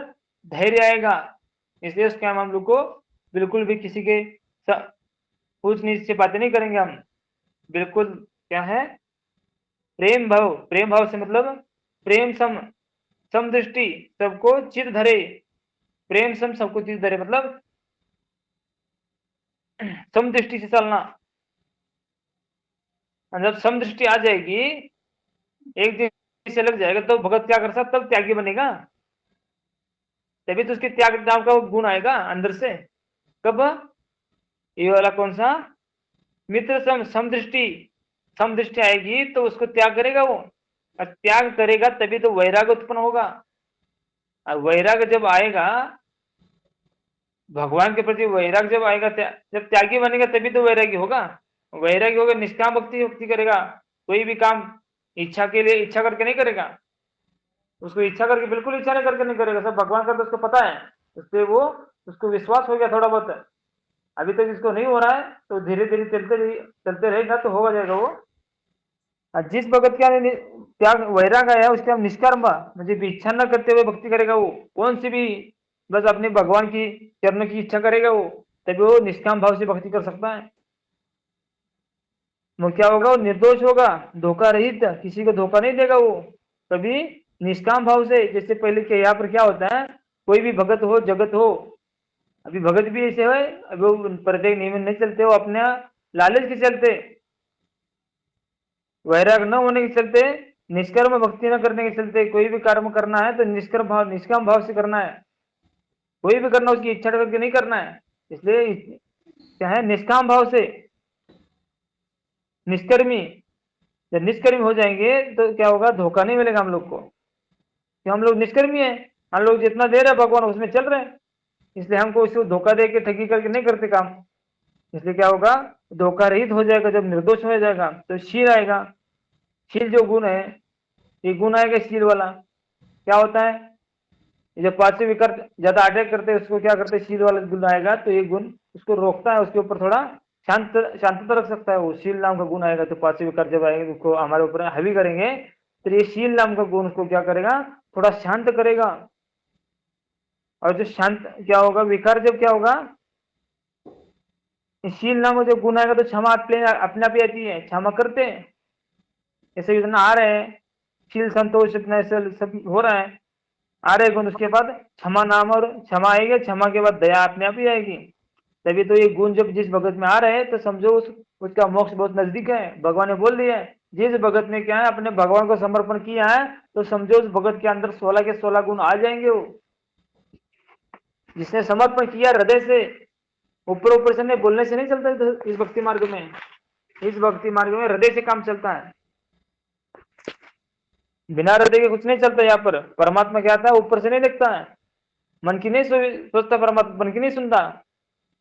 धैर्य आएगा। इसलिए उसके हम लोग को बिल्कुल भी किसी के ऊंच नीच से बातें नहीं करेंगे हम। बिल्कुल क्या है, प्रेम भाव। प्रेम भाव से मतलब प्रेम सम, समदृष्टि, सबको चित धरे। प्रेम सम, सबको चित धरे मतलब समदृष्टि से चलना। जब समदृष्टि आ जाएगी, एक दिन से लग जाएगा, तो भगत क्या कर सकता, तब त्यागी बनेगा। तभी तो उसके त्याग नाम का गुण आएगा अंदर से। कब, ये वाला कौन सा, मित्र सम, समदृष्टि। समदृष्टि आएगी तो उसको त्याग करेगा वो, और त्याग करेगा तभी तो वैराग्य उत्पन्न होगा। और वैराग्य जब आएगा, भगवान के प्रति वैराग्य जब आएगा, जब त्यागी बनेगा तभी तो वैराग्य होगा। वैराग्य होगा, निष्काम भक्ति करेगा। कोई भी काम इच्छा के लिए, इच्छा करके नहीं करेगा। उसको इच्छा करके, बिल्कुल इच्छा नहीं करके नहीं करेगा, सब भगवान का तो उसको पता है। उससे वो उसको विश्वास हो गया थोड़ा बहुत। अभी तक इसको नहीं हो रहा है तो धीरे धीरे चलते रहेगा तो होगा जाएगा वो। जिस भगत का त्याग वैराग है उसके हम निष्कर्म मुझे भी इच्छा न करते हुए भक्ति करेगा वो, कौन सी भी बस अपने भगवान की चरण की इच्छा करेगा वो, तभी वो निष्काम भाव से भक्ति कर सकता है। वो क्या होगा, वो निर्दोष होगा, धोखा रहित, किसी को धोखा नहीं देगा वो कभी, निष्काम भाव से। जैसे पहले के यहाँ पर क्या होता है, कोई भी भगत हो जगत हो, अभी भगत भी ऐसे है, अभी वो प्रत्येक नियम में नहीं चलते, वो अपने लालच के चलते, वैराग न होने के चलते, निष्कर्म भक्ति न करने के चलते, कोई भी कर्म करना है तो निष्कर्म भाव निष्काम भाव से करना है, कोई भी करना उसकी इच्छा करके नहीं करना है। इसलिए क्या है, निष्काम भाव से निष्कर्मी। जब निष्कर्मी हो जाएंगे तो क्या होगा, धोखा नहीं मिलेगा हम लोग को, कि हम लोग निष्कर्मी है, हम लोग जितना दे रहे हैं भगवान उसमें चल रहे हैं, इसलिए हमको उसको धोखा दे के ठगी करके नहीं करते काम। इसलिए क्या होगा, धोखा रहित हो जाएगा, जब निर्दोष हो जाएगा तो शील आएगा। शील जो गुण है, ये गुण आएगा शील वाला। क्या होता है, जब पांचवें विकार ज्यादा अटैक करते हैं उसको क्या करते हैं, शील वाला गुण आएगा तो ये गुण उसको रोकता है, उसके ऊपर थोड़ा शांतता रख सकता है वो। शील नाम का गुण आएगा तो पांचवें विकार जब आएंगे उसको हमारे ऊपर हावी करेंगे तो ये शील नाम का गुण उसको क्या करेगा, थोड़ा शांत करेगा। और जो शांत क्या होगा, विकार जब क्या होगा, शील नाम का जो गुण आएगा तो क्षमा अपने अपने आप ही आती है, क्षमा करते हैं। ऐसे इतना आ रहे हैं, शील संतोष अपने सब हो रहा है, आ रहे गुण, उसके बाद क्षमा नाम, और क्षमा आएगी, क्षमा के बाद दया अपने आप ही आएगी। तभी तो ये गुण जब जिस भगत में आ रहे हैं तो समझो उसका मोक्ष बहुत नजदीक है। भगवान ने बोल दिया है, जिस भगत ने क्या है अपने भगवान को समर्पण किया है तो समझो उस भगत के अंदर 16 के 16 गुण आ जाएंगे वो। जिसने समर्पण किया हृदय से, ऊपर ऊपर से नहीं, बोलने से नहीं चलता इस भक्ति मार्ग में। इस भक्ति मार्ग में हृदय से काम चलता है, बिना हृदय के कुछ नहीं चलता। यहाँ पर परमात्मा क्या आता है, ऊपर से नहीं देखता है, मन की नहीं सोचता परमात्मा, मन की नहीं सुनता,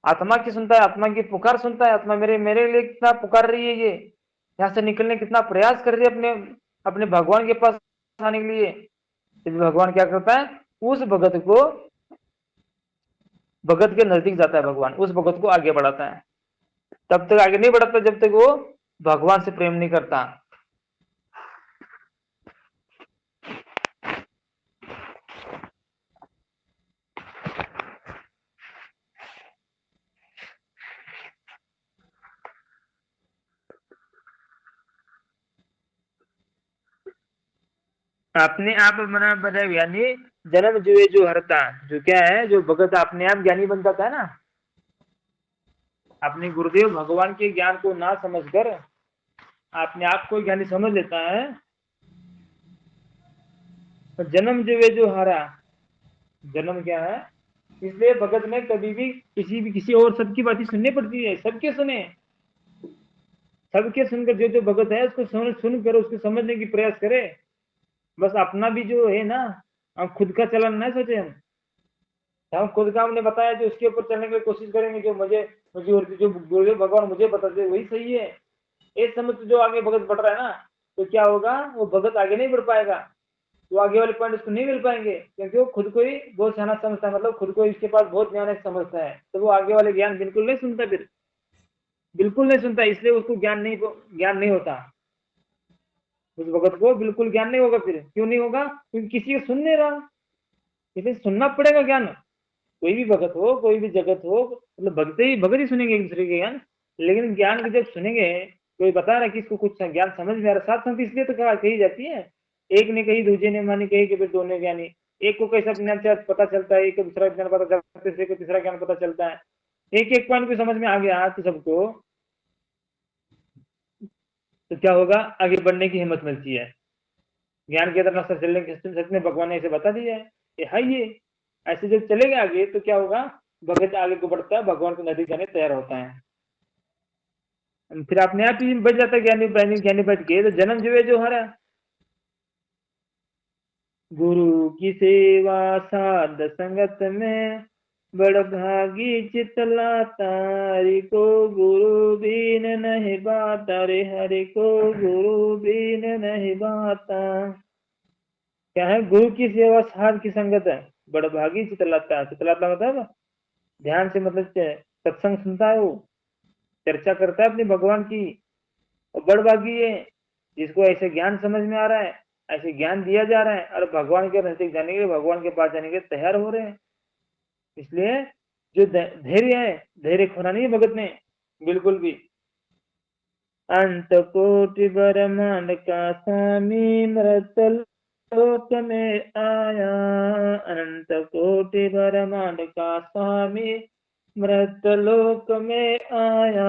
आत्मा की सुनता है, आत्मा की पुकार सुनता है। आत्मा मेरे मेरे लिए कितना पुकार रही है, ये यहाँ से निकलने कितना प्रयास कर रही है अपने अपने भगवान के पास आने के लिए। तो भगवान क्या करता है, उस भगत को, भगत के नजदीक जाता है भगवान, उस भगत को आगे बढ़ाता है। तब तक आगे नहीं बढ़ाता जब तक वो भगवान से प्रेम नहीं करता। अपने आप मना बना यानी जन्म जुए जो हरता, जो क्या है, जो भगत अपने आप ज्ञानी बन जाता है ना, अपने गुरुदेव भगवान के ज्ञान को ना समझकर अपने आप को ज्ञानी समझ लेता है, तो जन्म जुए जो हरा, जन्म क्या है, इसलिए भगत में कभी भी किसी और सबकी बातें सुननी पड़ती है, सबके सुने, सबके सुनकर जो जो भगत है उसको सुन कर उसको समझने की प्रयास करे। बस अपना भी जो है ना, हम खुद का चलन ना सोचे, हम खुद का हमने बताया जो उसके ऊपर चलने की कोशिश करेंगे, जो मुझे मुझे और जो गुरुदेव भगवान मुझे बताते वही सही है, इस समझ जो आगे भगत बढ़ रहा है ना, तो क्या होगा, वो भगत आगे नहीं बढ़ पाएगा, तो आगे वाले पॉइंट उसको नहीं मिल पाएंगे, क्योंकि वो खुद को ही बहुत सियाना समझता है, मतलब खुद को इसके पास बहुत ज्ञान है समझता है, तो वो आगे वाले ज्ञान बिल्कुल नहीं सुनता, फिर बिल्कुल नहीं सुनता, इसलिए उसको ज्ञान नहीं होता। उस भगत को बिल्कुल ज्ञान नहीं होगा। फिर क्यों नहीं होगा, क्योंकि किसी को सुन नहीं रहा, इसे सुनना पड़ेगा ज्ञान। कोई भी भगत हो, कोई भी जगत हो, मतलब भगत ही सुनेंगे एक दूसरे के ज्ञान, लेकिन ज्ञान की जब सुनेंगे, कोई बता रहा है कि इसको कुछ ज्ञान समझ में आ रहा, साथ साथ इसलिए तो कही जाती है, एक ने कही दूसरे ने मानी, कही कि फिर दोनों ज्ञानी। एक को कैसा ज्ञान पता चलता है, एक को दूसरा ज्ञान पता चलता है, तीसरे को तीसरा ज्ञान पता चलता है, एक एक पॉइंट भी समझ में आ गया तो सबको, तो क्या होगा, आगे बढ़ने की हिम्मत मिलती है। ज्ञान के तरफ सर चलने के सच में भगवान ने इसे बता दिया है, ये ऐसे जब चलेगा आगे तो क्या होगा, भगत आगे को बढ़ता है, भगवान को नजदीक जाने तैयार होता है, फिर अपने आप ही बच जाता है ज्ञानी ज्ञानी बच गए तो जन्म जुए जो हरा। गुरु की सेवा साध संगत में, बड़ भागी चितला तारी को, गुरु बीन नहीं बाता रे हरि को, गुरु बीन नहीं बाता। क्या है, गुरु की सेवा साध की संगत है, बड़भागी चितलाता। चितलाता मतलब ध्यान से, मतलब सत्संग सुनता है, वो चर्चा करता है अपने भगवान की। और बड़भागी है जिसको ऐसे ज्ञान समझ में आ रहा है, ऐसे ज्ञान दिया जा रहा है और भगवान के नजदीक जाने के लिए, भगवान के पास जाने के लिए तैयार हो रहे हैं। इसलिए जो धैर्य है, धैर्य खोना नहीं है भगत ने बिल्कुल भी। अंत कोटि ब्रह्मांड का स्वामी मृतल लोक में आया। अनंत कोटि ब्रह्मांड का स्वामी मृतलोक में आया।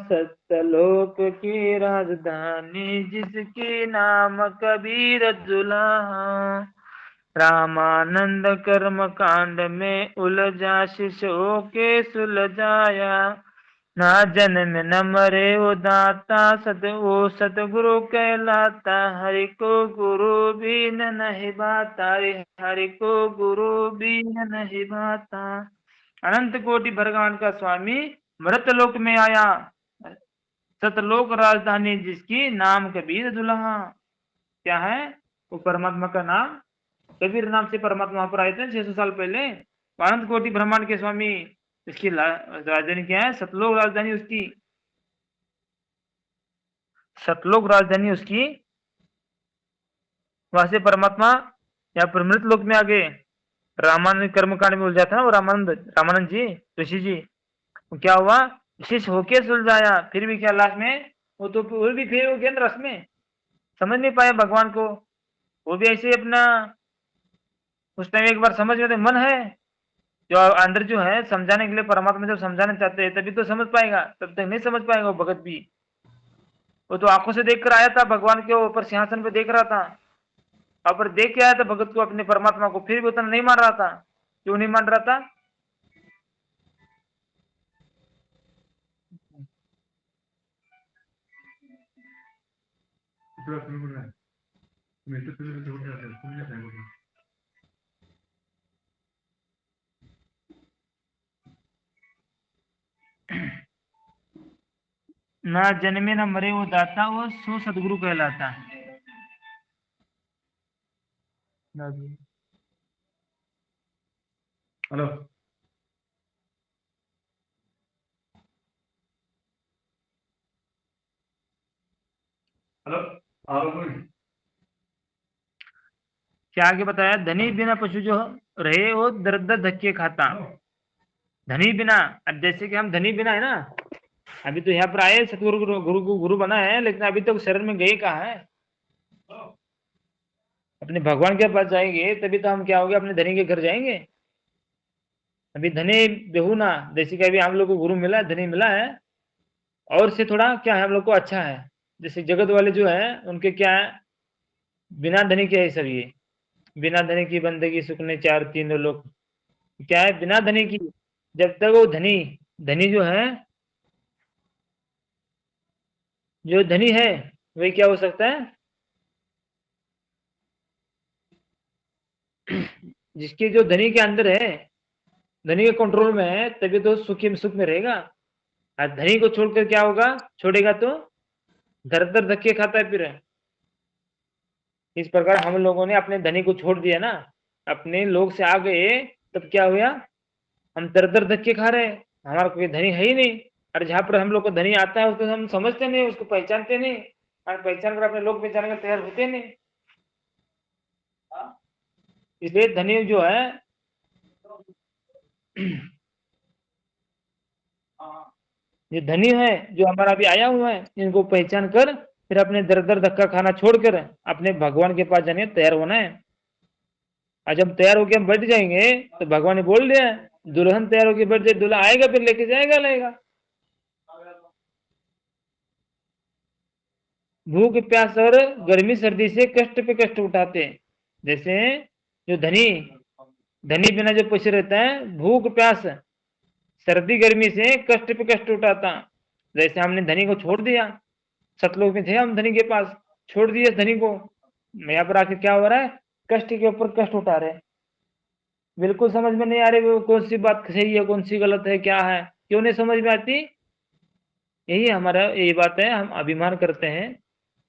सत्यलोक की राजधानी जिसकी नाम कबीर दुल्हा। रामानंद कर्म कांड में उलझा शिशुओं के सुलझाया। ना जन्म न मरे वो दाता वो सतगुरु कहलाता। हरि को गुरु बिन नहीं भाता रे, हरि को गुरु बिन नहीं भाता। अनंत कोटि ब्रह्मांड का स्वामी मृतलोक में आया। सतलोक राजधानी जिसकी नाम कबीर दुल्हा। क्या है वो? परमात्मा का नाम कबीर नाम से परमात्मा पर आए थे 600 साल पहले। अनंत कोटि ब्रह्मांड के स्वामी, इसकी राजधानी क्या है? सतलोक राजधानी उसकी, सतलोक राजधानी उसकी। वहां से परमात्मा यहाँ पर मृत लोक में आ गए। रामानंद कर्मकांड में उलझा था ना वो रामानंद जी, ऋषि जी। तो क्या हुआ? विशेष होके सुलझाया। फिर भी क्या लास्ट में वो तो फिर भी फेल हो गया ना, रस में समझ नहीं पाया भगवान को। वो भी ऐसे अपना उस टाइम एक बार समझ में तो मन है, जो अंदर जो है समझाने के लिए, परमात्मा जब समझाना चाहते हैं तभी तो समझ पाएगा, तब तक नहीं समझ पाएगा वो भगत भी। वो तो आंखों से देख कर आया था, भगवान के ऊपर सिंहासन पे देख रहा था, वहां पर देख के आया था भगत को, अपने परमात्मा को। फिर भी उतना नहीं मान रहा था। क्यों नहीं मान रहा था? ना जन्मे ना मरे वो दाता, वो सो सदगुरु कहलाता। हेलो। हेलो। क्या आगे बताया? धनी बिना पशु जो रहे वो दर दर धक्के खाता। धनी बिना, अब जैसे कि हम धनी बिना है ना, अभी तो यहाँ पर आए, सतगुरु गुरु बना है, लेकिन अभी तक शरण में गए कहाँ है? अपने भगवान के पास जाएंगे तभी तो हम क्या होंगे, अपने धनी के घर जाएंगे। अभी धनी बेहुना, जैसे कि अभी हम लोग को गुरु मिला है, धनी मिला है, और से थोड़ा क्या है हम लोग को अच्छा है। जैसे जगत वाले जो है उनके क्या है, बिना धनी के है सब ये। बिना धनी की बंदगी सुखने चार तीन लोग। क्या है बिना धनी की? जब तक वो धनी, धनी जो है, जो धनी है वही क्या हो सकता है? जिसके जो धनी के अंदर है, धनी के कंट्रोल में है, तभी तो सुख में रहेगा। और धनी को छोड़कर क्या होगा? छोड़ेगा तो दर दर धक्के खाता है फिर। इस प्रकार हम लोगों ने अपने धनी को छोड़ दिया ना, अपने लोग से आ गए, तब क्या हुआ? हम दर दर धक्के खा रहे हैं, हमारा कोई धनी है ही नहीं। और जहां पर हम लोग को धनी आता है उसको हम समझते नहीं, उसको पहचानते नहीं, और पहचान कर अपने लोग पहचानने का तैयार होते नहीं। इसलिए धनी जो है ये धनी है जो हमारा अभी आया हुआ है, इनको पहचान कर फिर अपने दर दर धक्का खाना छोड़कर अपने भगवान के पास जाने तैयार होना है। और जब तैयार होकर हम बैठ जाएंगे तो भगवान ने बोल दिया, दुल्हन तैयार होकर बैठ जाए, दूल्हा आएगा फिर लेके जाएगा लाएगा। भूख प्यास और गर्मी सर्दी से कष्ट पे कष्ट उठाते हैं। जैसे जो धनी, धनी बिना जो पशु रहता है, भूख प्यास सर्दी गर्मी से कष्ट पे कष्ट उठाता। जैसे हमने धनी को छोड़ दिया, सतलोक में थे हम धनी के पास, छोड़ दिए धनी को, यहाँ पर आके क्या हो रहा है? कष्ट के ऊपर कष्ट उठा रहे। बिल्कुल समझ में नहीं आ रही वो कौन सी बात सही है, कौन सी गलत है, क्या है, क्यों नहीं समझ में आती? यही हमारा यही बात है, हम अभिमान करते हैं,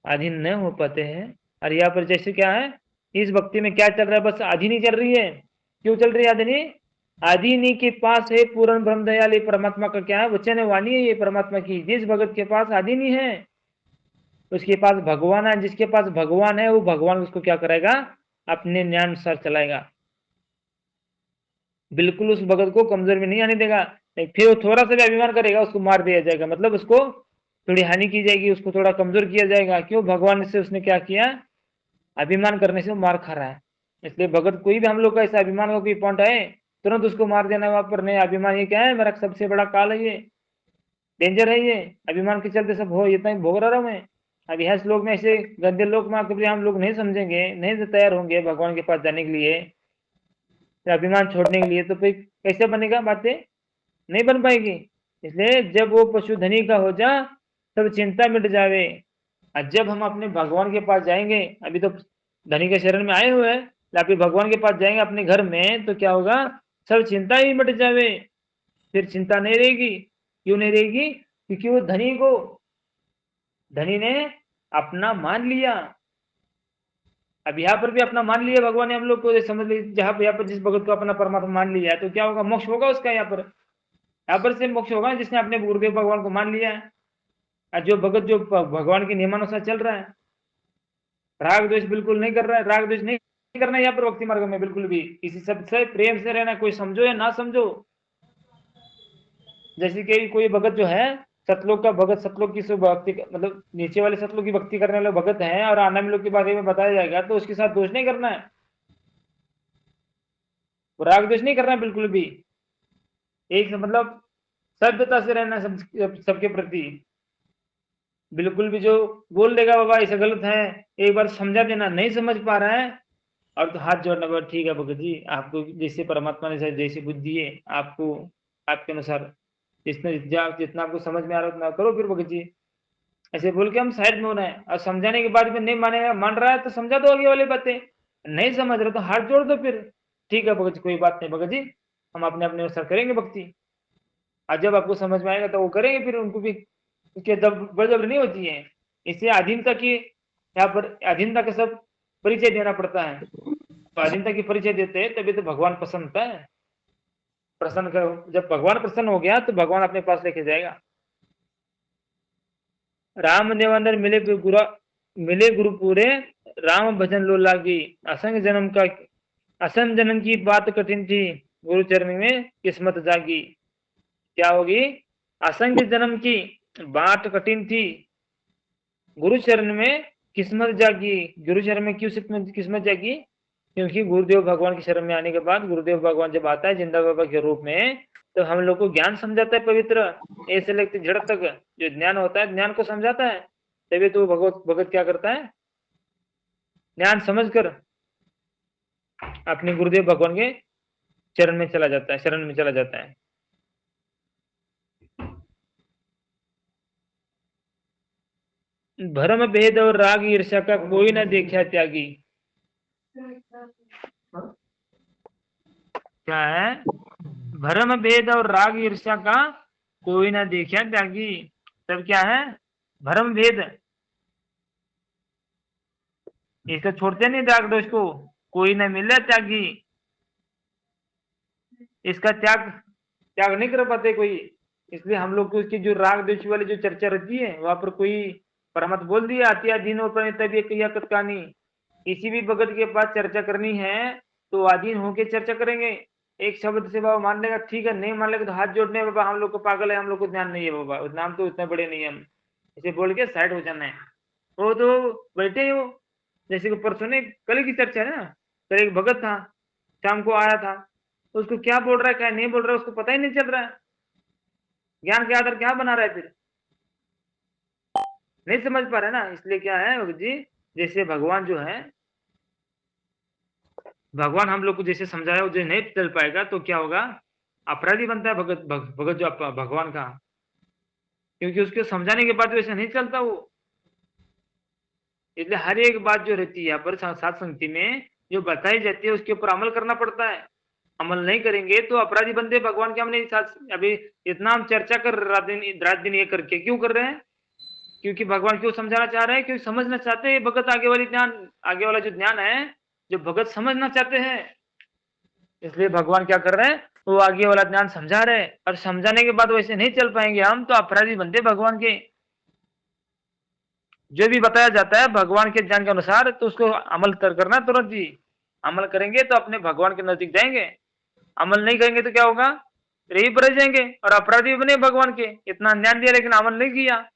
अधीन न हो पाते हैं। और यहाँ पर जैसे क्या है, इस भक्ति में क्या चल रहा है? बस अधीन ही चल रही है। क्यों चल रही आदि? आदि इन्हीं के पास है पूर्ण ब्रह्म दयाल। ये परमात्मा का क्या है? वचन है, वाणी है ये परमात्मा की। जिस भगत के पास आदि नहीं है उसके पास भगवान है। जिसके पास भगवान है वो भगवान उसको क्या करेगा? अपने न्याय अनुसार चलाएगा। बिल्कुल उस भगत को कमजोर में नहीं आने देगा। फिर वो थोड़ा सा भी अभिमान करेगा उसको मार दिया जाएगा, मतलब उसको थोड़ी हानि की जाएगी, उसको थोड़ा कमजोर किया जाएगा। क्यों? भगवान से उसने क्या किया? अभिमान करने से वो मार खा रहा है। इसलिए भगत कोई भी हम लोग का ऐसा अभिमान का कोई पॉइंट है तुरंत उसको मार देना वहां पर। नहीं, अभिमान ये क्या है? मेरा सबसे बड़ा काल है, ये डेंजर है। ये अभिमान के चलते सब हो इतना ही भोग रहा हूं मैं। अब यह श्लोक में ऐसे गंदे लोक में कभी हम लोग नहीं समझेंगे, नहीं तैयार होंगे भगवान के पास जाने के लिए, अभिमान छोड़ने के लिए, तो फिर कैसे बनेगा? बातें नहीं बन पाएगी। इसलिए जब वो पशुधनी का हो जा तब चिंता मिट जावे। और जब हम अपने भगवान के पास जाएंगे, अभी तो धनी के शरण में आए हुए हैं, फिर भगवान के पास जाएंगे अपने घर में तो क्या होगा? सब चिंता ही मिट जावे। फिर चिंता नहीं रहेगी। क्यों नहीं रहेगी? क्योंकि वो धनी ने अपना मान लिया। अब यहाँ पर भी अपना मान लिया भगवान ने हम लोग को, समझ लीजिए जहां पर यहाँ पर जिस भगत को अपना परमात्मा मान लिया है तो क्या होगा? मोक्ष होगा उसका। यहाँ पर से मोक्ष होगा जिसने अपने गुरुदेव भगवान को मान लिया है। और जो भगत जो भगवान के नियमानुसार चल रहा है, राग द्वेष बिल्कुल नहीं कर रहा है, राग द्वेष नहीं करना है यहाँ पर भक्ति मार्ग में बिल्कुल भी। किसी सबसे प्रेम से रहना, कोई समझो या ना समझो। जैसे कि कोई भगत जो है सतलोक का भगत, सतलोक की भक्ति मतलब नीचे वाले सतलोक की भक्ति करने वाले भगत है और आनंद लोक के बारे में बताया जाएगा तो उसके साथ दोष नहीं करना है, राग द्वेष नहीं करना है बिल्कुल भी। एक मतलब सभ्यता से रहना सबके प्रति। बिल्कुल भी जो बोल देगा बाबा ऐसा गलत है, एक बार समझा देना, नहीं समझ पा रहा है और तो हाथ जोड़ना, बाबा ठीक है भगत जी, आपको जैसे परमात्मा ने जैसी बुद्धि है आपको, आपके अनुसार जितना आपको समझ में आ रहा है उतना करो फिर भगत जी। ऐसे बोल के हम साइड में होना है। और समझाने के बाद में नहीं मानेगा, मान रहा है तो समझा दो आगे वाली बातें, नहीं समझ रहे तो हाथ जोड़ दो फिर। ठीक है भगत जी, कोई बात नहीं भगत जी, हम अपने अपने अनुसार करेंगे भक्ति। और जब आपको समझ में आएगा तो वो करेंगे फिर, उनको भी उसके बड़जबरी नहीं होती है। इससे अधीनता की यहाँ पर अधीनता का सब परिचय देना पड़ता है। तो अधीनता की परिचय देते हैं तभी तो भगवान पसंद होता है। प्रसन्न करो, जब भगवान प्रसन्न हो गया तो भगवान अपने पास लेके जाएगा। राम देवांदर मिले गुरु पूरे, राम भजन लो लागी। असंग जन्म की बात कठिन थी, गुरु चरण में किस्मत जागी। क्या होगी? असंख्य जन्म की बात कठिन थी, गुरु चरण में किस्मत जागी। गुरु चरण में क्यों किस्मत जागी? क्योंकि गुरुदेव भगवान की शरण में आने के बाद गुरुदेव भगवान जब आता है जिंदा बाबा के रूप में तो हम लोग को ज्ञान समझाता है पवित्र, ऐसे लगते जड़ तक जो ज्ञान होता है ज्ञान को समझाता है। तभी तो भगवत भगत क्या करता है? ज्ञान समझकर अपने गुरुदेव भगवान के चरण में चला जाता है, शरण में चला जाता है। भरम भेद और राग ईर्ष्या का कोई न देखा त्यागी। क्या है? भरम भेद और राग ईर्ष्या का कोई ना देखा त्यागी। तब क्या है? भरम भेद, इसको छोड़ते नहीं राग दोष को, कोई ना मिले त्यागी। इसका त्याग त्याग नहीं कर पाते कोई। इसलिए हम लोग को उसकी जो राग द्वेष वाली जो चर्चा रहती है वहां पर कोई परमत बोल दिया अतिया दीनों पर तभी कहानी। किसी भी भगत के पास चर्चा करनी है तो अधीन होके चर्चा करेंगे। एक शब्द से बाबा मान लेगा ठीक है, नहीं मान लेगा तो हाथ जोड़ने बाबा हम लोग को पागल है, हम लोग को ध्यान नहीं है बाबा, नाम तो इतने बड़े नहीं है हम, इसे बोल के साइड हो जाना है। वो तो बैठे ही हो। जैसे कि परसों ने कल की चर्चा है ना, कल एक भगत था शाम को आया था, उसको क्या बोल रहा है क्या नहीं बोल रहा है उसको पता ही नहीं चल रहा है। ज्ञान के आधार क्या बना रहा है फिर, नहीं समझ पा रहा है ना। इसलिए क्या है भगत जी, जैसे भगवान जो है, भगवान हम लोग को जैसे समझाया वो जो नहीं चल पाएगा तो क्या होगा? अपराधी बनता है भगत जो भगवान का, क्योंकि उसके समझाने के बाद वैसे नहीं चलता वो। इसलिए हर एक बात जो रहती है यहाँ पर सात संगति में जो बताई जाती है उसके ऊपर अमल करना पड़ता है। अमल नहीं करेंगे तो अपराधी बनते भगवान के। हमने साथ अभी इतना हम चर्चा कर रात दिन ये करके क्यों कर रहे हैं? क्योंकि भगवान क्यों समझाना चाह रहे हैं? क्योंकि समझना चाहते हैं भगत आगे वाला जो ज्ञान है, जो भगत समझना चाहते हैं। इसलिए भगवान क्या कर रहे हैं, वो आगे वाला ज्ञान समझा रहे हैं, और समझाने के बाद वैसे नहीं चल पाएंगे हम, तो अपराधी बनते भगवान के। जो भी बताया जाता है भगवान के ज्ञान के अनुसार, तो उसको अमल करना तुरंत ही। अमल करेंगे तो अपने भगवान के नजदीक जाएंगे, अमल नहीं करेंगे तो क्या होगा, यही पर रह जाएंगे और अपराधी बने भगवान के। इतना ज्ञान दिया लेकिन अमल नहीं किया।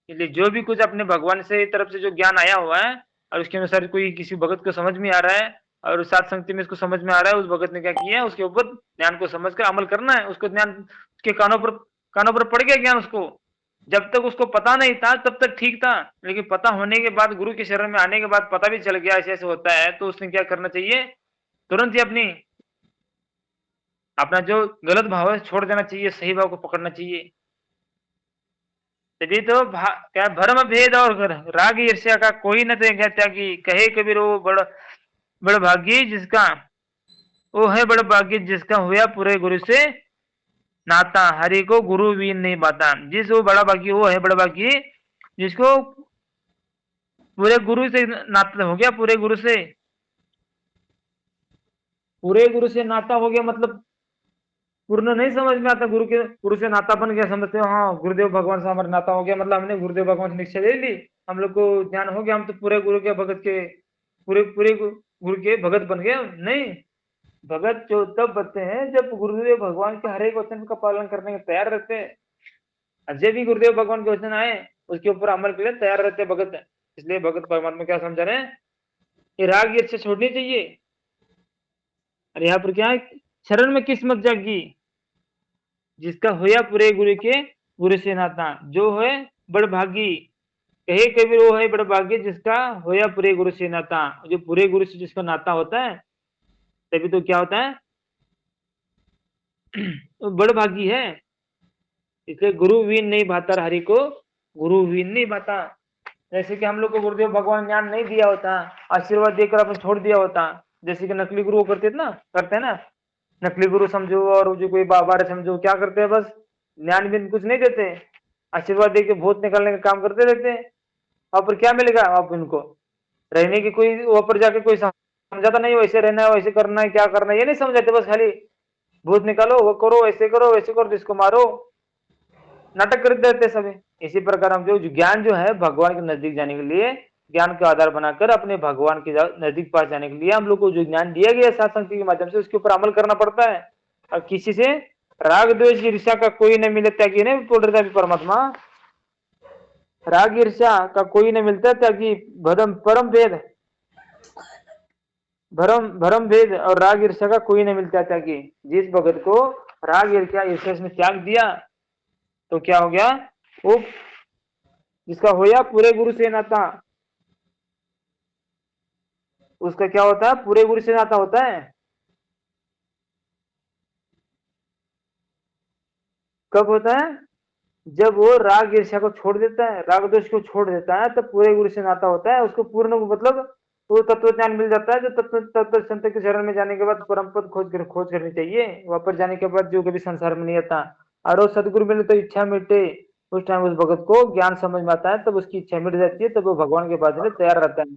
इसलिए जो भी कुछ अपने भगवान से तरफ से जो ज्ञान आया हुआ है, और उसके अनुसार कोई किसी भगत को समझ में आ रहा है, और सात संगति में इसको समझ में आ रहा है, उस भगत ने क्या किया है, उसके ऊपर ज्ञान को समझकर अमल करना है। उसको ज्ञान उसके कानों पर पड़ गया ज्ञान उसको। जब तक उसको पता नहीं था तब तक ठीक था, लेकिन पता होने के बाद, गुरु के शरण में आने के बाद पता भी चल गया ऐसे ऐसे होता है, तो उसने क्या करना चाहिए, तुरंत ही अपना जो गलत भाव है छोड़ देना चाहिए, सही भाव को पकड़ना चाहिए। तभी तो क्या भरम भेद और राग ईर्ष्या का कोई न त्यागी, कहे कबीर वो बड़ भागी जिसका, वो है बड़ भाग्य जिसका हुआ पूरे गुरु से नाता, हरि को गुरु भी नहीं पाता। जिस वो बड़ा भागी, वो है बड़ा भागी जिसको पूरे गुरु से नाता हो गया, पूरे गुरु से नाता हो गया, मतलब पूर्ण नहीं समझ में आता। गुरु से नाता बन गया, समझते हो हाँ गुरुदेव भगवान से हमारा नाता हो गया, मतलब हमने गुरुदेव भगवान से दीक्षा ले ली, हम लोग को ज्ञान हो गया, हम तो पूरे गुरु के भगत के, पूरे पूरे गुरु के भगत बन गए। नहीं, भगत जो तब बनते हैं जब गुरुदेव भगवान के हर एक वचन का पालन करने के तैयार रहते हैं। जब भी गुरुदेव भगवान के वचन आए उसके ऊपर अमल के लिए तैयार रहते हैं भगत। इसलिए भगत भगवान में क्या समझा रहे हैं, ये राग ईर्ष्या छोड़नी चाहिए। और यहाँ पर क्या है, शरण में किस्मत जागी जिसका होया पूरे गुरु से नाता, जो है बड़ भागी, कहे कबीर वो है बड़ भागी जिसका होया पूरे गुरु से नाता। जो पूरे गुरु से जिसका नाता होता है, तभी तो क्या होता है, वो बड़ भागी है। इसलिए गुरु वीन नहीं भाता, हरि को गुरु वीन नहीं भाता। जैसे कि हम लोग को गुरुदेव भगवान ज्ञान नहीं दिया होता, आशीर्वाद देकर अपन छोड़ दिया होता, जैसे कि नकली गुरु करते हैं ना, नकली गुरु समझो और जो कोई बाबा समझो, क्या करते हैं, बस ज्ञान भी कुछ नहीं देते, आशीर्वाद देके भूत निकालने का काम करते रहते हैं। वहां पर क्या मिलेगा, आप इनको रहने की कोई वहां पर जाके कोई समझाता नहीं, वैसे रहना है, वैसे करना है, क्या करना है, ये नहीं समझाते, बस खाली भूत निकालो, वो करो, ऐसे करो, वैसे करो, जिसको मारो, नाटक कर देते सभी। इसी प्रकार हम जो ज्ञान जो है भगवान के नजदीक जाने के लिए, ज्ञान का आधार बनाकर अपने भगवान के नजदीक पास जाने के लिए हम लोग को जो ज्ञान दिया गया सात संगति के माध्यम से, उसके ऊपर अमल करना पड़ता है। और किसी से राग द्वेष ईर्ष्या का कोई न मिले त्यागी, नहीं बोल रहे थे परमात्मा, राग ईर्ष्या का कोई न मिलता त्यागी, परम भेद, भरम भेद और राग ईर्ष्या का कोई न मिलता त्यागी। जिस भगत को राग ईर्ष्या में त्याग दिया, तो क्या हो गया, वो जिसका होया पूरे गुरु से नाता, उसका क्या होता है, पूरे गुरु से नाता होता है। कब होता है, जब वो राग ईर्ष्या को छोड़ देता है, राग दोष को छोड़ देता है, तब पूरे गुरु से नाता होता है। उसको पूर्ण मतलब वो तत्व ज्ञान मिल जाता है, जो तत्व संत के शरण में जाने के बाद परम पद खोज करनी चाहिए। वहां पर जाने के बाद जो कभी संसार में नहीं आता, और वो सदगुरु मिले तो इच्छा मिटे, उस टाइम उस भगत को ज्ञान समझ में आता है, तब उसकी इच्छा मिट जाती है, तब वो भगवान के पास तैयार रहता है।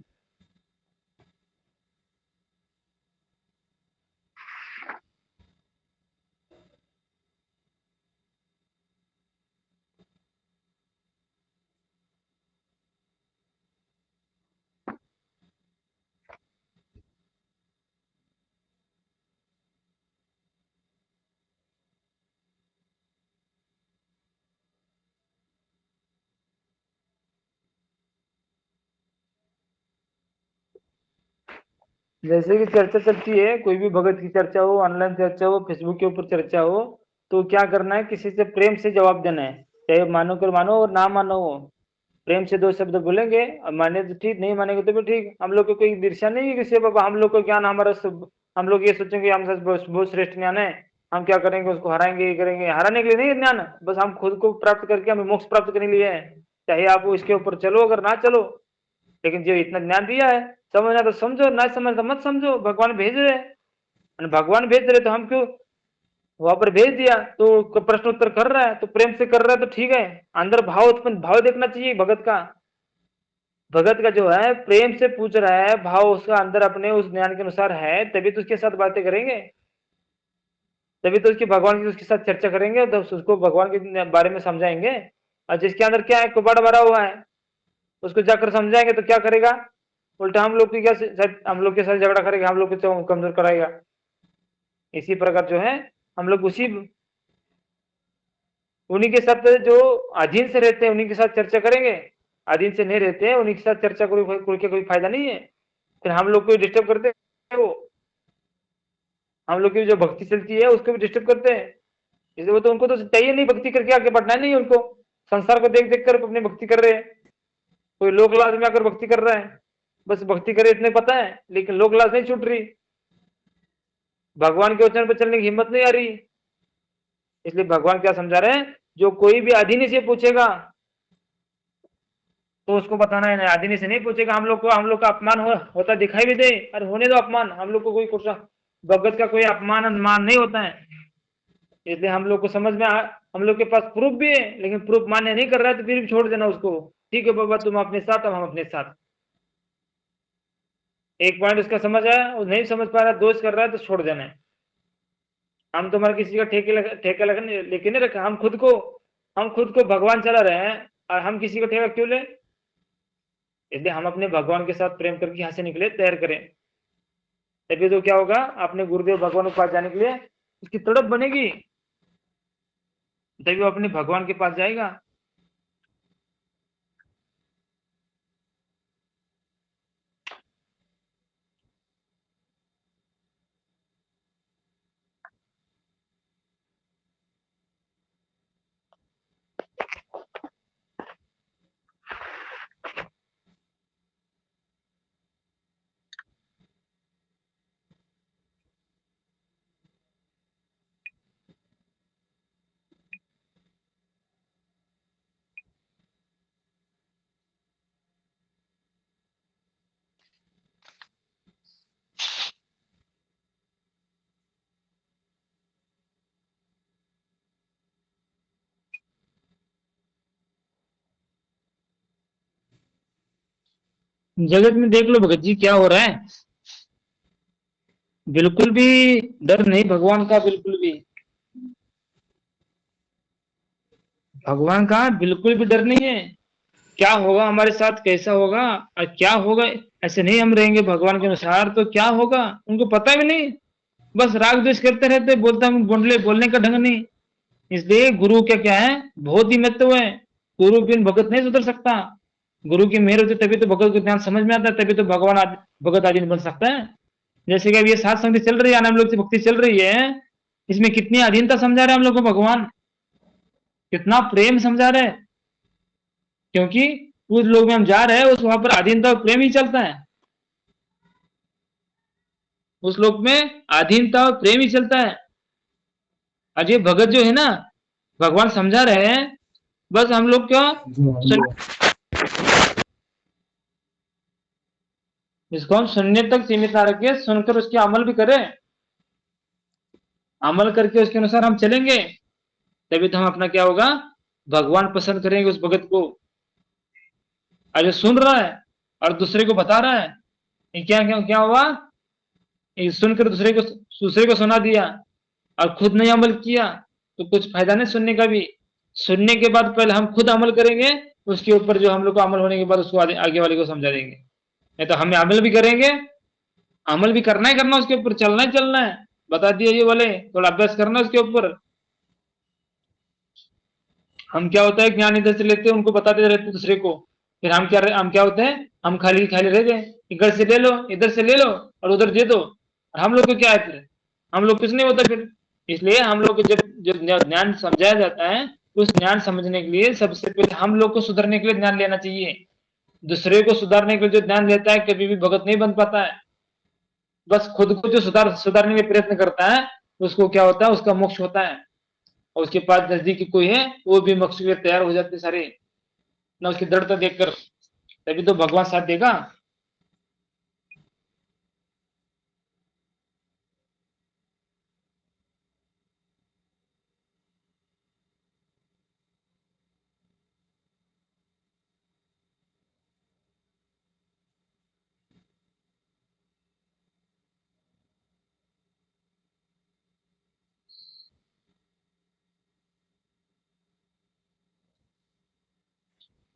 जैसे कि चर्चा चलती है, कोई भी भगत की चर्चा हो, ऑनलाइन चर्चा हो, फेसबुक के ऊपर चर्चा हो, तो क्या करना है, किसी से प्रेम से जवाब देना है, चाहे मानो कर मानो और ना मानो हो, प्रेम से दो शब्द बोलेंगे, और माने तो ठीक, नहीं मानेंगे तो भी ठीक। हम लोग को कोई ईर्ष्या नहीं है किसी बाबा, हम लोग को ज्ञान हमारा सब, हम लोग ये सोचेंगे हम बहुत श्रेष्ठ ज्ञान है, हम क्या करेंगे, उसको हराएंगे, ये करेंगे, हराने के लिए नहीं है ज्ञान, बस हम खुद को प्राप्त करके हमें मोक्ष प्राप्त करने के लिए है। चाहे आप इसके ऊपर चलो अगर ना चलो, लेकिन जो इतना ज्ञान दिया है, समझना तो समझो, ना समझना मत समझो, भगवान भेज रहे, भगवान भेज रहे तो हम क्यों, वहां पर भेज दिया तो प्रश्न उत्तर कर रहा है, तो प्रेम से कर रहा है तो ठीक है। अंदर भाव उत्पन्न, भाव देखना चाहिए भगत का, भगत का जो है प्रेम से पूछ रहा है, भाव उसका अंदर अपने उस ज्ञान के अनुसार है, तभी तो उसके साथ बातें करेंगे, तभी तो उसके भगवान की उसके साथ चर्चा करेंगे, तो उसको भगवान के बारे में समझाएंगे। और जिसके अंदर क्या है, कुबड़ भरा हुआ है, उसको जाकर समझाएंगे तो क्या करेगा, उल्टा हम लोग की क्या, हम लोग के साथ झगड़ा करेगा, हम लोग को तो कमजोर कराएगा। इसी प्रकार जो है हम लोग उसी उन्हीं के साथ जो अधीन से रहते हैं उन्हीं के साथ चर्चा करेंगे, अधीन से नहीं रहते हैं उन्हीं के साथ चर्चा कोई कोई फायदा नहीं है। फिर हम लोग को डिस्टर्ब करते हैं वो, हम लोग की जो भक्ति चलती है उसको भी डिस्टर्ब करते हैं। इसलिए वो तो उनको तो चाहिए नहीं, भक्ति करके आगे बढ़ना नहीं है उनको, संसार को देख देख कर अपनी भक्ति कर रहे हैं। कोई लोक लाज में आकर भक्ति कर रहा है, बस भक्ति करे इतने पता है, लेकिन लोक लाज नहीं छूट रही, भगवान के वचन पर चलने की हिम्मत नहीं आ रही। इसलिए भगवान क्या समझा रहे हैं, जो कोई भी अधीनी से पूछेगा तो उसको बताना है, आदमी से नहीं पूछेगा। हम लोग का अपमान होता दिखाई भी दे, अरे होने दो अपमान, हम लोग को कोई कुछ भगत का कोई अपमान नहीं होता है। इसलिए हम लोग को समझ में हम लोग के पास प्रूफ भी है, लेकिन प्रूफ मान्य नहीं कर रहा है तो फिर भी छोड़ देना उसको, ठीक है बाबा तुम अपने साथ, हम अपने साथ। एक पॉइंट उसका समझ आया, वो नहीं समझ पा रहा, दोष कर रहा है, तो छोड़ देना है। हम तुम्हारे किसी का ठेका लेके नहीं रखा, हम खुद को भगवान चला रहे हैं, और हम किसी का ठेका क्यों ले। इसलिए हम अपने भगवान के साथ प्रेम करके यहाँ से निकले, तैयार करें, तभी तो क्या होगा, अपने गुरुदेव भगवान के पास जाने के लिए उसकी तड़प बनेगी, तभी वो अपने भगवान के पास जाएगा। जगत में देख लो भगत जी क्या हो रहा है, बिल्कुल भी डर नहीं भगवान का, बिल्कुल भी भगवान का बिल्कुल भी डर नहीं है। क्या होगा हमारे साथ, कैसा होगा और क्या होगा, ऐसे नहीं हम रहेंगे भगवान के अनुसार तो क्या होगा उनको पता भी नहीं, बस राग द्वेष करते रहते, बोलने का ढंग नहीं। इसलिए गुरु का क्या है, बहुत ही महत्व है। गुरु बिन भगत नहीं सुधर सकता, गुरु की मेहर होती तभी तो भगत को ज्ञान समझ में आता है, तभी तो भगत आदि बन सकता है। जैसे कि अब ये सात संगति चल रही है, हम लोग से भक्ति चल रही है, इसमें कितनी अधीनता समझा रहे हैं हम लोग को भगवान, कितना प्रेम समझा रहे हैं, क्योंकि उस लोग में हम जा रहे हैं उस वहां पर अधीनता और प्रेम ही चलता है, उस लोक में अधीनता और प्रेम ही चलता है। आज ये भगत जो है ना, भगवान समझा रहे हैं, बस हम लोग क्या इसको हम सुनने तक सीमित ना रखें, सुनकर उसके अमल भी करें, अमल करके उसके अनुसार हम चलेंगे, तभी तो हम अपना क्या होगा, भगवान पसंद करेंगे उस भगत को। आज सुन रहा है और दूसरे को बता रहा है, ये क्या क्या क्या हुआ, ये सुनकर दूसरे को सुना दिया और खुद नहीं अमल किया, तो कुछ फायदा नहीं सुनने का भी। सुनने के बाद पहले हम खुद अमल करेंगे, उसके ऊपर जो हम लोग को अमल होने के बाद उसको आगे वाले को समझा देंगे। नहीं तो हमें अमल भी करेंगे, अमल भी करना ही करना, उसके ऊपर चलना ही चलना है। बता दिया ये वाले, थोड़ा अभ्यास करना उसके ऊपर। हम क्या होता है, ज्ञान इधर से लेते हैं, उनको बताते रहते दूसरे को, फिर हम क्या होते हैं, हम खाली खाली रह गए, इधर से ले लो, इधर से ले लो और उधर दे दो, और हम लोग को क्या है फिर, हम लोग कुछ नहीं होता फिर। इसलिए हम लोग को जब जब ज्ञान समझाया जाता है, उस ज्ञान समझने के लिए सबसे पहले हम लोग को सुधरने के लिए ज्ञान लेना चाहिए। दूसरे को सुधारने के लिए जो ज्ञान लेता है कभी भी भगत नहीं बन पाता है। बस खुद को जो सुधारने के प्रयत्न करता है, उसको क्या होता है, उसका मोक्ष होता है। और उसके पास नजदीकी कोई है, वो भी मोक्ष के लिए तैयार हो जाते सारे, ना उसकी दृढ़ता देखकर, तभी तो भगवान साथ देगा।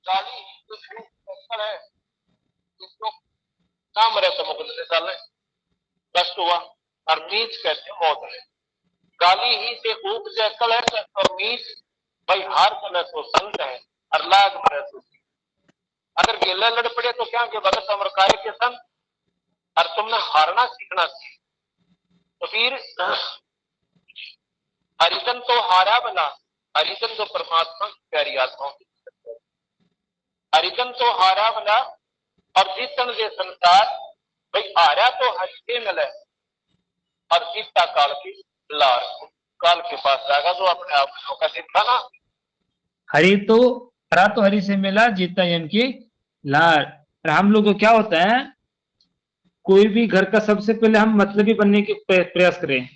गाली ही तो सूख है जिसको काम रहता मुकदमे डाले कष्ट हुआ। और मीच कहते मौत है। गाली ही से ऊप जैकल है और मीच भाई हार कल तो संत है और लाग मरे तो। अगर गिले लड़ पड़े तो क्या के भगत अमर काय के संत और तुमने हारना सीखना चाहिए। तो फिर हरिजन तो हारा बना, हरिजन तो परमात्मा की प्यारी आत्माओं की हरिजन तो हारा बना और जीतन के संसार भाई हारा तो हरि से मिले और जीता काल की लार काल के पास जाएगा जो अपने आप का सीखा ना। हरि तो हरा तो हरि से मिला, जीता यन की लार। और हम लोग को क्या होता है, कोई भी घर का सबसे पहले हम मतलबी बनने के प्रयास करें।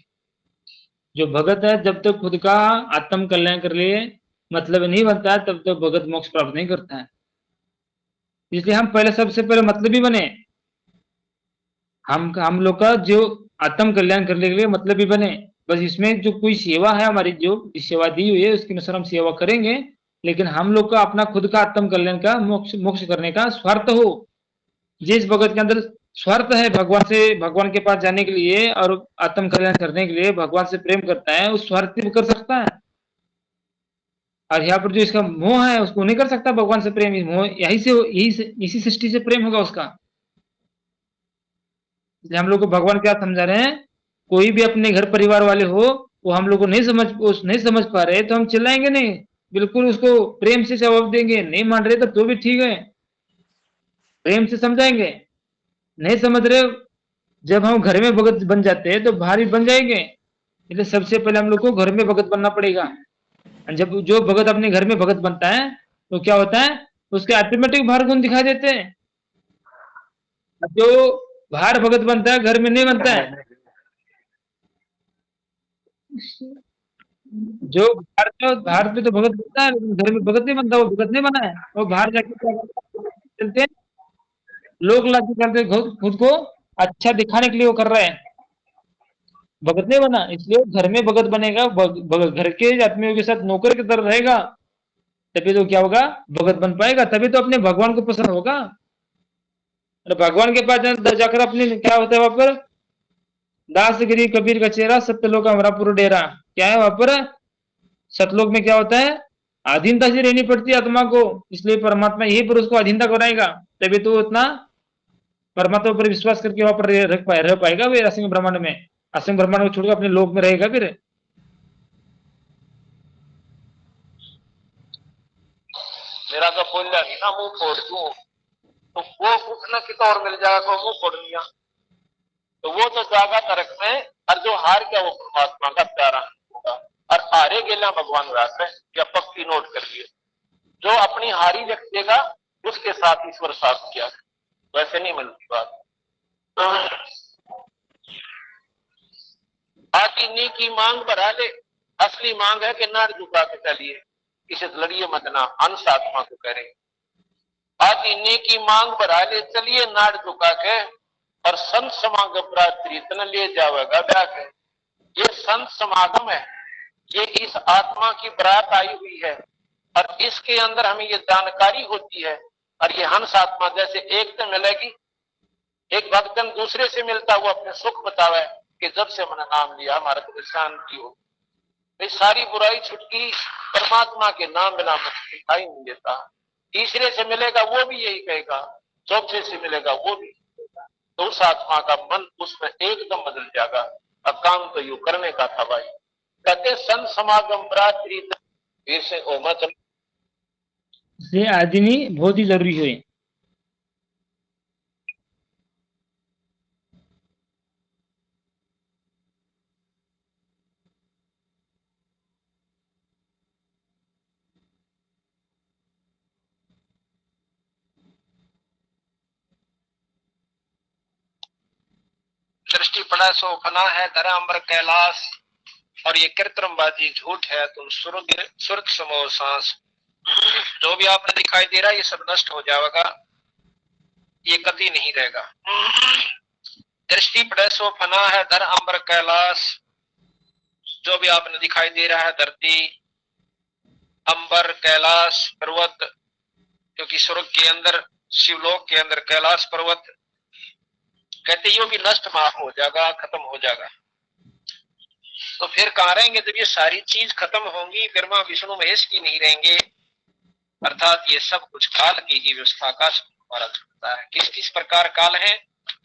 जो भगत है जब तक खुद का आत्म कल्याण कर लिए मतलब नहीं बनता है तब तक भगत मोक्ष प्राप्त नहीं करता है। इसलिए हम पहले सबसे पहले मतलबी बने। हम लोग का जो आत्म कल्याण करने के लिए मतलबी बने। बस इसमें जो कोई सेवा है हमारी जो सेवा दी हुई है उसके अनुसार हम सेवा करेंगे, लेकिन हम लोग का अपना खुद का आत्म कल्याण का मोक्ष मोक्ष करने का स्वार्थ हो। जिस भगत के अंदर स्वार्थ है भगवान से भगवान के पास जाने के लिए और आत्म कल्याण करने के लिए भगवान से प्रेम करता है, उस स्वार्थ भी कर सकता है। और यहाँ पर जो इसका मोह है उसको नहीं कर सकता भगवान से प्रेम। मोह इसी सृष्टि से प्रेम होगा उसका। इसलिए हम लोग को भगवान क्या समझा रहे हैं, कोई भी अपने घर परिवार वाले हो वो हम लोग को नहीं समझ पा रहे तो हम चिल्लाएंगे नहीं, बिल्कुल उसको प्रेम से जवाब देंगे। नहीं मान रहे तो भी ठीक है, प्रेम से समझाएंगे। नहीं समझ रहे, जब हम घर में भगत बन जाते हैं तो बाहर भी बन जाएंगे। इसलिए सबसे पहले हम लोग को घर में भगत बनना पड़ेगा। जब जो भगत अपने घर में भगत बनता है तो क्या होता है, उसके ऑटोमेटिक बाहर गुण दिखाई देते हैं। जो बाहर भगत बनता है घर में नहीं बनता है। जो बाहर पे तो भगत बनता है लेकिन घर में भगत नहीं बनता, वो भगत नहीं बना है। वो बाहर जाके क्या चलते हैं, लोग लाके करते खुद को अच्छा दिखाने के लिए वो कर रहे हैं, भगत नहीं बना। इसलिए घर में भगत बनेगा, घर के आदमियों के साथ नौकर की तरह रहेगा, तभी तो क्या होगा, भगत बन पाएगा। तभी तो अपने भगवान को पसंद होगा। और भगवान के पास जाकर अपने क्या होता है वहां पर, दासगिरी कबीर का चेहरा सत्यलोक हमारा पूरा डेरा। क्या है वहां पर, सतलोक में क्या होता है, अधीनता से रहनी पड़ती है आत्मा को। इसलिए परमात्मा यही पर उसको अधीनता कराएगा, तभी तो इतना परमात्मा पर विश्वास करके वहां पर रह पाएगा वे असंग ब्रह्मांड में। असंग ब्रह्मांड को छोड़कर अपने लोक में रहेगा फिर। मेरा तो बोल नहीं ना मुंह फोड़ दूं तो वो कुछ ना कितना और मिल जाएगा तो मुंह फोड़ लिया तो वो तो जागा नरक में। और जो हार गया वो परमात्मा का प्यारा होगा। और हारे गेला भगवान रात है या पक्की नोट कर दिए, जो अपनी हारी रखेगा उसके साथ ईश्वर साथ किया, वैसे नहीं मिलती बात। आदमी की मांग बढ़ा ले, असली मांग है कि नाड़ झुका के चलिए, किसी लड़िए मत ना, अंश आत्मा को कह रहे। आदमी की मांग बढ़ा ले चलिए नाड़ झुका के, और संत समागम प्राप्ति इतना ले जाएगा ब्याह के। ये संत समागम है, ये इस आत्मा की बरात आई हुई है और इसके अंदर हमें ये जानकारी होती है। और ये हंस आत्मा जैसे एक से मिलेगी, एक भक्तन दूसरे से मिलता हुआ अपने सुख बतावे कि जब से मैंने नाम लिया हमारा तो शांति हो गई, सारी बुराई छुटकी, परमात्मा के नाम बिना मुझे दिखाई नहीं देता। तीसरे से मिलेगा वो भी यही कहेगा, चौथे से मिलेगा वो भी कहेगा। तो उस आत्मा का मन उसमें एकदम बदल जाएगा। और काम तो यू करने का था भाई। कहते संत समागम प्राप्ति फिर से ओमत से आदमी बहुत ही जरूरी है। दृष्टि पड़ा सो फना है धरा अम्बर कैलाश, और ये कृत्रिमबाजी झूठ है तुम सुरत समो सांस। जो भी आपने दिखाई दे रहा है ये सब नष्ट हो जाएगा, ये कभी नहीं रहेगा। दृष्टि पड़े सो फना है धर अम्बर कैलाश, जो भी आपने दिखाई दे रहा है धरती, अंबर, कैलाश, पर्वत, क्योंकि स्वर्ग के अंदर, शिवलोक के अंदर कैलाश पर्वत कहते यो भी नष्ट माफ हो जाएगा, खत्म हो जाएगा। तो फिर कहाँ रहेंगे जब ये सारी चीज खत्म होंगी? ब्रह्मा विष्णु महेश की नहीं रहेंगे। अर्थात ये सब कुछ काल की ही व्यवस्था का द्वारा चलता है। किस किस प्रकार काल है,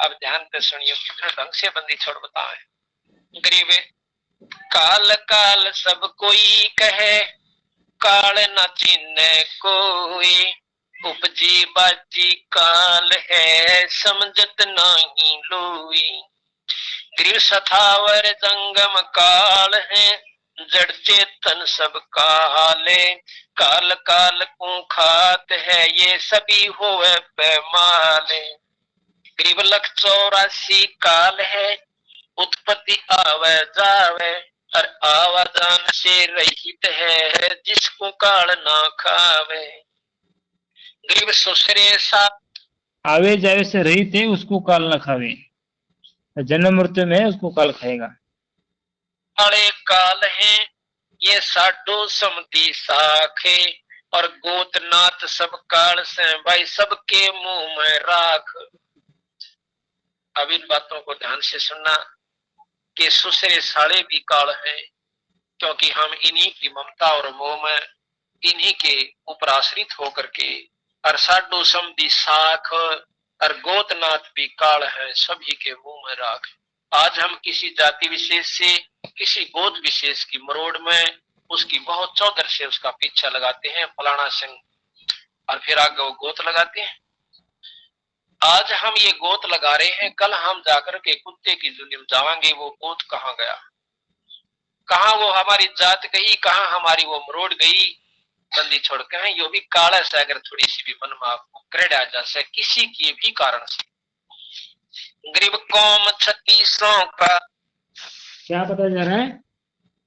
अब ध्यान से सुनिए, कितने ढंग से बंदी छोड़ बताए। गरीब काल काल सब कोई कहे, काल न चिन्ह कोई, उपजी बाजी काल है, समझत नहीं लोई। गृह सथावर जंगम काल है, जड़ चेतन सब काले, काल काल को खात है, ये सभी होवे पैमाले। गरीब लख 84 काल है, उत्पत्ति आवे जावे, और आवाजान से रहित है, जिसको काल ना खावे। गरीब सुसरे सा आवे जावे से रहित है, उसको काल न खावे। जन्म मृत्यु में उसको काल खाएगा। काले काल है, ये साडो समती साखे, और गोतनाथ सब काल से भाई सबके मुंह में राख। अब इन बातों को ध्यान से सुनना कि सुसरे साले भी काल हैं, क्योंकि हम इन्हीं की ममता और मोह में, इन्हीं के ऊपर आश्रित होकर के, और साडो समती साख और गोतनाथ भी काल है, सभी के मुंह में राख। आज हम किसी जाति विशेष से, किसी गोत विशेष की मरोड़ में उसकी बहुत चौधर से उसका पीछा लगाते हैं, फलाना सिंह, और फिर आगे वो गोत लगाते हैं। आज हम ये गोत लगा रहे हैं, कल हम जाकर के कुत्ते की जुनिम जावांगे, वो गोत कहाँ गया, कहाँ वो हमारी जात गई, कहाँ हमारी वो मरोड़ गई। बंदी छोड़ के हैं, यो भी काला से अगर थोड़ी सी भी मन में आपको क्रेड आ जाए किसी के भी कारण से। गरीब कौम 36 का क्या पता जा रहा है?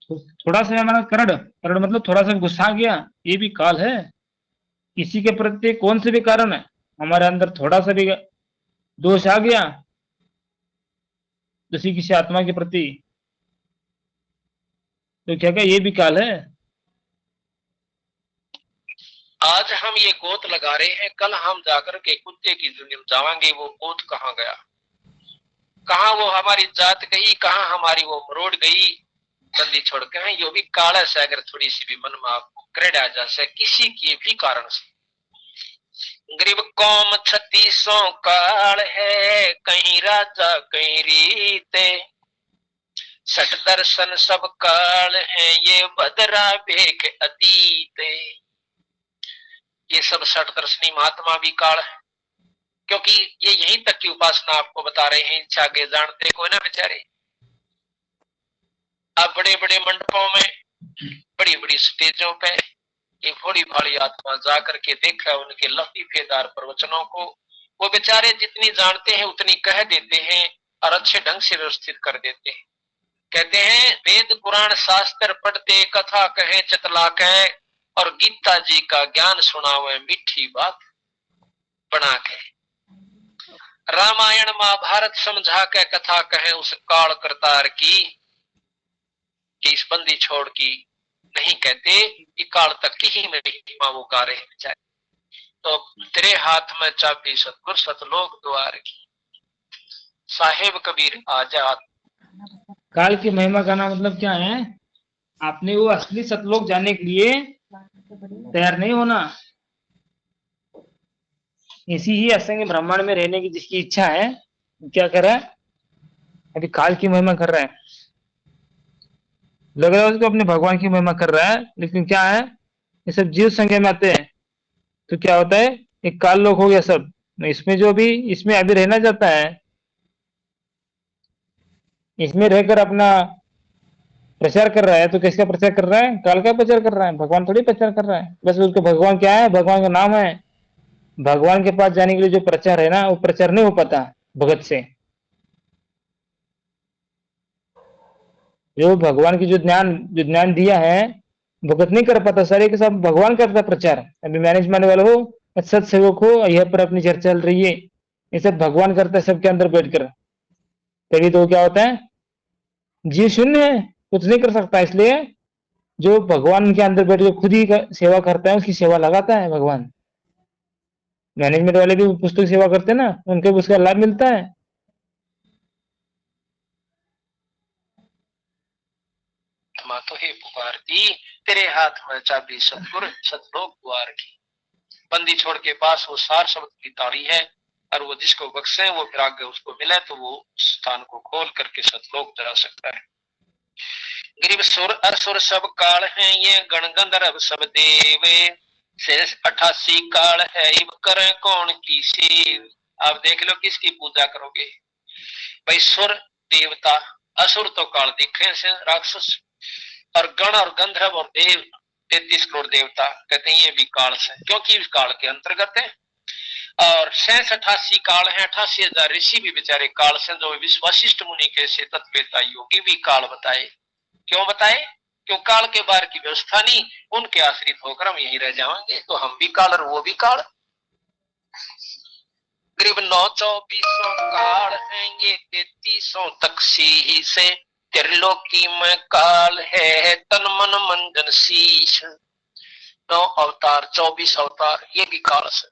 थोड़ा सा हमारा करड़ मतलब थोड़ा सा गुस्सा आ गया, ये भी काल है। किसी के प्रति कौन से भी कारण है, हमारे अंदर थोड़ा सा भी दोष आ गया किसी आत्मा के प्रति, तो क्या क्या ये भी काल है। आज हम ये गोत लगा रहे हैं, कल हम जाकर के कुत्ते की जुनिम जावांगे, वो गोत कहाँ गया, कहाँ वो हमारी जात गई, कहाँ हमारी वो मरोड़ गई। बंदी छोड़ के हैं, यो भी काला से अगर थोड़ी सी भी मन में आपको क्रेड आ जाए किसी के भी कारण से। गरीब कौम 36 काल है, कहीं राजा कहीं रीते, 60 दर्शन सब काल है, ये बदरा बेक अतीत। ये सब 60 दर्शनी महात्मा भी काल है, क्योंकि ये यहीं तक की उपासना आपको बता रहे हैं, इच्छा के जानते को ना बेचारे। अब बड़े बड़े मंडपों में, बड़ी बड़ी स्टेजों पे एक भोली भाली आत्मा जाकर के देखा उनके लतीफेदार प्रवचनों को, वो बेचारे जितनी जानते हैं उतनी कह देते हैं और अच्छे ढंग से व्यवस्थित कर देते हैं। कहते हैं वेद पुराण शास्त्र पढ़ते, कथा कहे चतला कहे, और गीता जी का ज्ञान सुनावे मीठी बात बना के। रामायण महाभारत समझा के कथा कहे उस काल करतार की, कि इस बंदी छोड़ की नहीं कहते कि काल तक की महिमा वो गा रहे बेचारे। तो तेरे हाथ में चाबी सतगुर सतलोक द्वार की, साहेब कबीर आजाद। काल की महिमा का नाम मतलब क्या है? आपने वो असली सतलोक जाने के लिए तैयार नहीं होना। इसी ही असंग ब्रह्मांड में रहने की जिसकी इच्छा है, क्या कर रहा है? अभी काल की महिमा कर रहा है, लग रहा है उसको अपने भगवान की महिमा कर रहा है, लेकिन क्या है, ये सब जीव संज्ञा में आते हैं। तो क्या होता है, एक काल लोक हो गया सब। इसमें जो भी इसमें अभी रहना चाहता है, इसमें रहकर अपना प्रचार कर रहा है, तो किसका प्रचार कर रहा है? काल का प्रचार कर रहा है, भगवान थोड़ी प्रचार कर रहा है। बस उसको भगवान क्या है, भगवान का नाम है। भगवान के पास जाने के लिए जो प्रचार है ना, वो प्रचार नहीं हो पाता भगत से। जो भगवान की जो ज्ञान दिया है, भगत नहीं कर पाता। सारे के सब भगवान करता प्रचार। अभी मैनेजमेंट वाले हो, सत्सेवक हो, यह पर अपनी चर्चा चल रही है, ये सब भगवान करता है सबके अंदर बैठकर। तभी तो क्या होता है, जीव शून्य है, कुछ नहीं कर सकता। इसलिए जो भगवान के अंदर बैठ के खुद ही सेवा करता है, उसकी सेवा लगाता है भगवान। मैनेजमेंट वाले भी पुस्तक सेवा करते हैं ना, उनको भी उसका लाभ मिलता है। माँ तो हे पुकारती, तेरे हाथ में चाबी सतगुर सतलोक द्वार की। बंदी छोड़ के पास वो सार शब्द की ताड़ी है, और वो जिसको बख्शे वो फिर आगे उसको मिले तो वो स्थान को खोल करके सतलोक जा सकता है। गरीब सुर असुर सब काल है, ये गण गंधर्व सब देवे, शेष 88 काल है, इब करे कौन की सेव। आप देख लो किसकी पूजा करोगे भाई। सुर देवता, असुर तो काल दिखे से राक्षस, और गण और गंधर्व और देव 33 करोड़ देवता, कहते हैं ये भी काल से, क्योंकि इस काल के अंतर्गत है। और 88 काल है, 88,000 ऋषि भी बेचारे काल से, जो वशिष्ठ मुनि के से तत्वेता योगी भी काल बताए। क्यों बताए? क्यों काल के बार की व्यवस्था नहीं, उनके आश्रित होकर हम यहीं रह जाएंगे, तो हम भी काल और वो भी काल। करीब 9-24 काल है, ये 33 तक सी से, त्रिलोकी में काल है, तन मन मंजन शीश। 9 अवतार 24 अवतार ये भी काल से,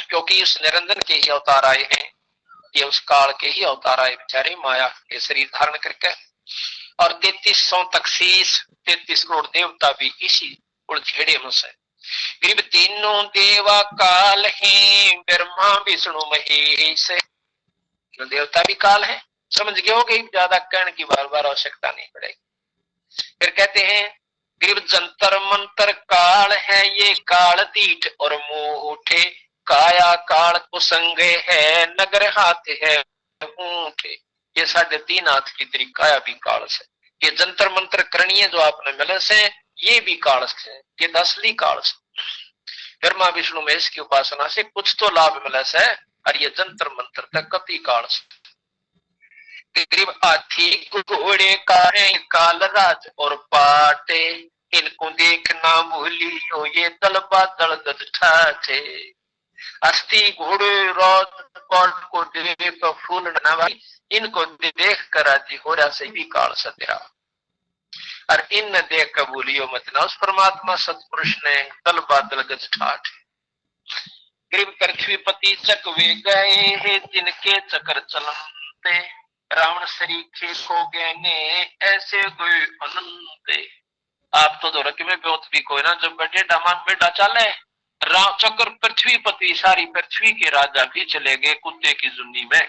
क्योंकि उस निरंजन के ही अवतार आए हैं, ये उस काल के ही अवतार आए बेचारे, माया के शरीर धारण करके। और 33 तक शीश, 33 करोड़ देवता भी इसी उड़झेड़े में से। गरीब तीनों देवा काल है, ब्रह्मा विष्णु महेश, देवता भी काल है। समझ गए होगे, ज्यादा कहने की बार बार आवश्यकता नहीं पड़ेगी। फिर कहते हैं गरीब जंतर मंतर काल है, ये काल तीठ और मुठे, काया काल कुसंग है, नगर हाथ है ऊंठे। ये 3.5 हाथ की तेरी काया भी काल से। ये जंतर मंत्र करणीय जो आपने मिले से, ये भी काल से, ये असली काल से। ब्रह्मा विष्णु महेश की उपासना से कुछ तो लाभ मिला से, और ये जंतर मंत्र तक कति काल से। गरीब हाथी घोड़े का है, काल राज और पाटे, इनको देखना भूलियो, ये दल बादल गज ठाठे। अस्थि घोड़े रोज कौट को देख फूल नवाई, इनको देख कर राजी हो रहा से भी काल से तेरा। और इन देख कर भूलियो मत ना, उस परमात्मा सतपुरुष ने दल बादल गज ठाठ। गरीब पृथ्वीपति चकवे गए हैं, जिनके चक्र चलते, रावण सरीखे को गहने ऐसे कोई अनंत। आप तो दौरक में बहुत भी कोई ना, जब बेटे डामान बेटा चले, राम चक्र पृथ्वीपति सारी पृथ्वी के राजा भी चले गए कुत्ते की जुन्नी में।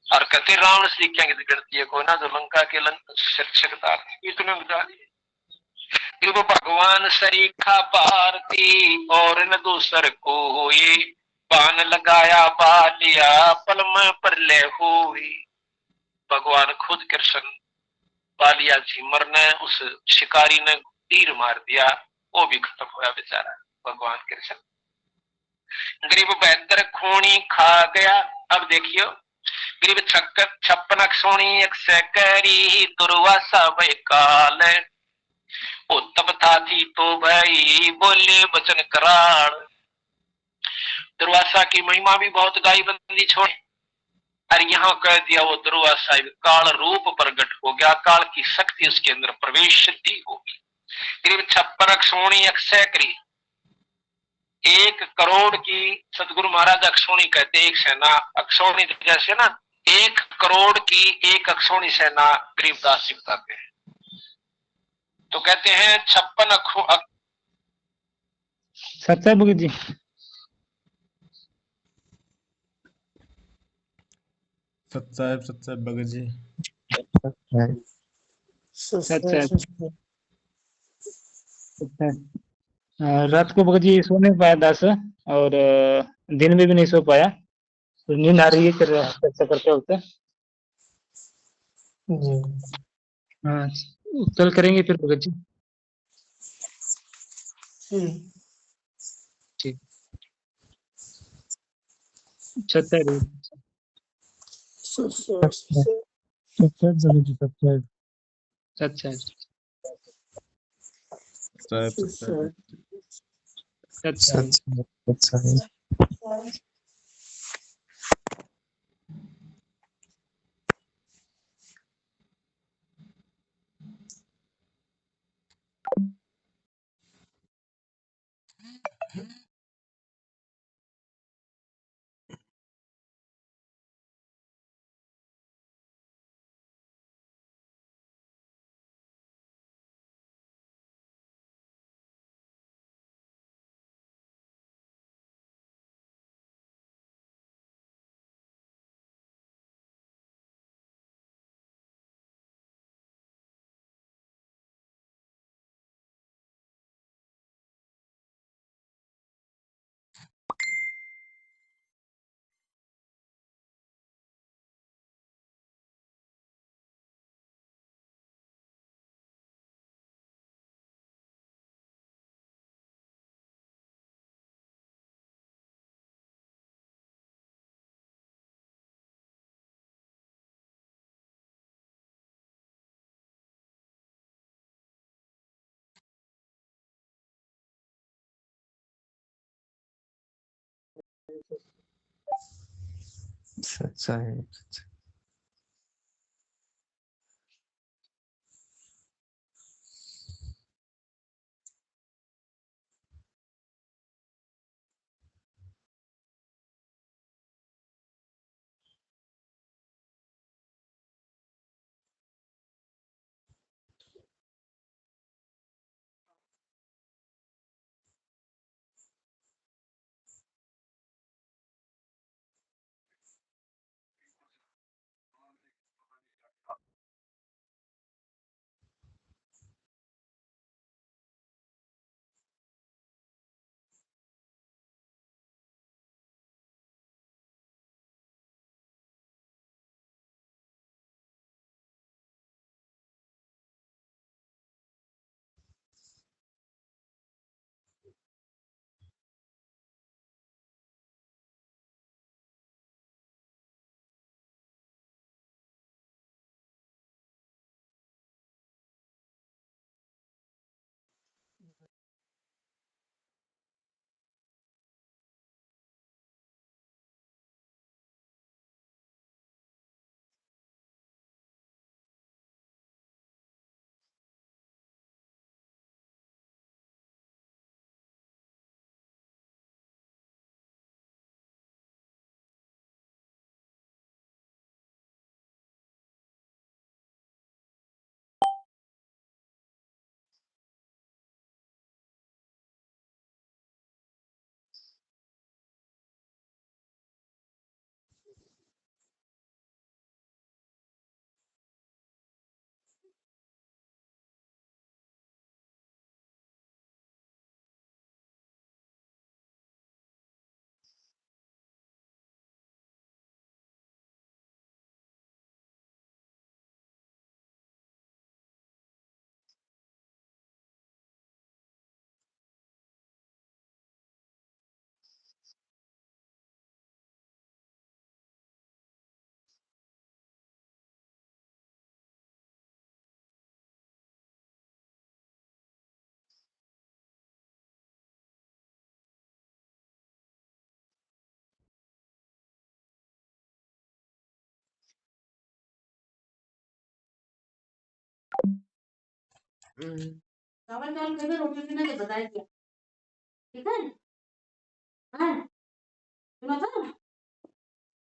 और कहते रावण सीखिया की गिरती है कोई ना, जो लंका के शिक्षकता इतने बता दिए। भगवान सरीखा भारती और न दूसर को, ये बाण लगाया बालिया पल में परले हुई। भगवान खुद कृष्ण बालिया जी मरने, उस शिकारी ने तीर मार दिया, वो भी खत्म हुआ बेचारा भगवान कृष्ण। गरीब बेहतर खूनी खा गया। अब देखियो गरीब 56 सोनी एक सैकरी, दुर्वासा भय काल, ओ तब था थी तो भाई बोले वचन करार। दुर्वासा की महिमा भी बहुत गाई बंदी छोड़े, और यहाँ कह दिया वो दुर्वासा काल रूप प्रकट हो गया, काल की शक्ति उसके अंदर प्रवेश सिद्धि होगी। करीब 56 सोनी अक्षय करी, 1 करोड़ की, सतगुरु महाराज अक्षोणी कहते एक सेना, अक्षोणी जैसे ना 1 करोड़ की एक अक्षोणी सेना गरीबदास जी बताते हैं। तो कहते हैं 56 सच है भगत जी। सच्चा है भगत जी। सच है। रात को भगत जी सो नहीं पाया 10, और दिन में भी नहीं सो पाया, तो नींद आ रही है फिर चर्चा करते वक्त। हाँ, कल करेंगे फिर भगत जी। ठीक। सच है भगत जी। सच है। सच है। सच्चा है सच्चा। चावल दाल खाकर रोटी भी मैंने बताया क्या ठीक है हाँ सुना था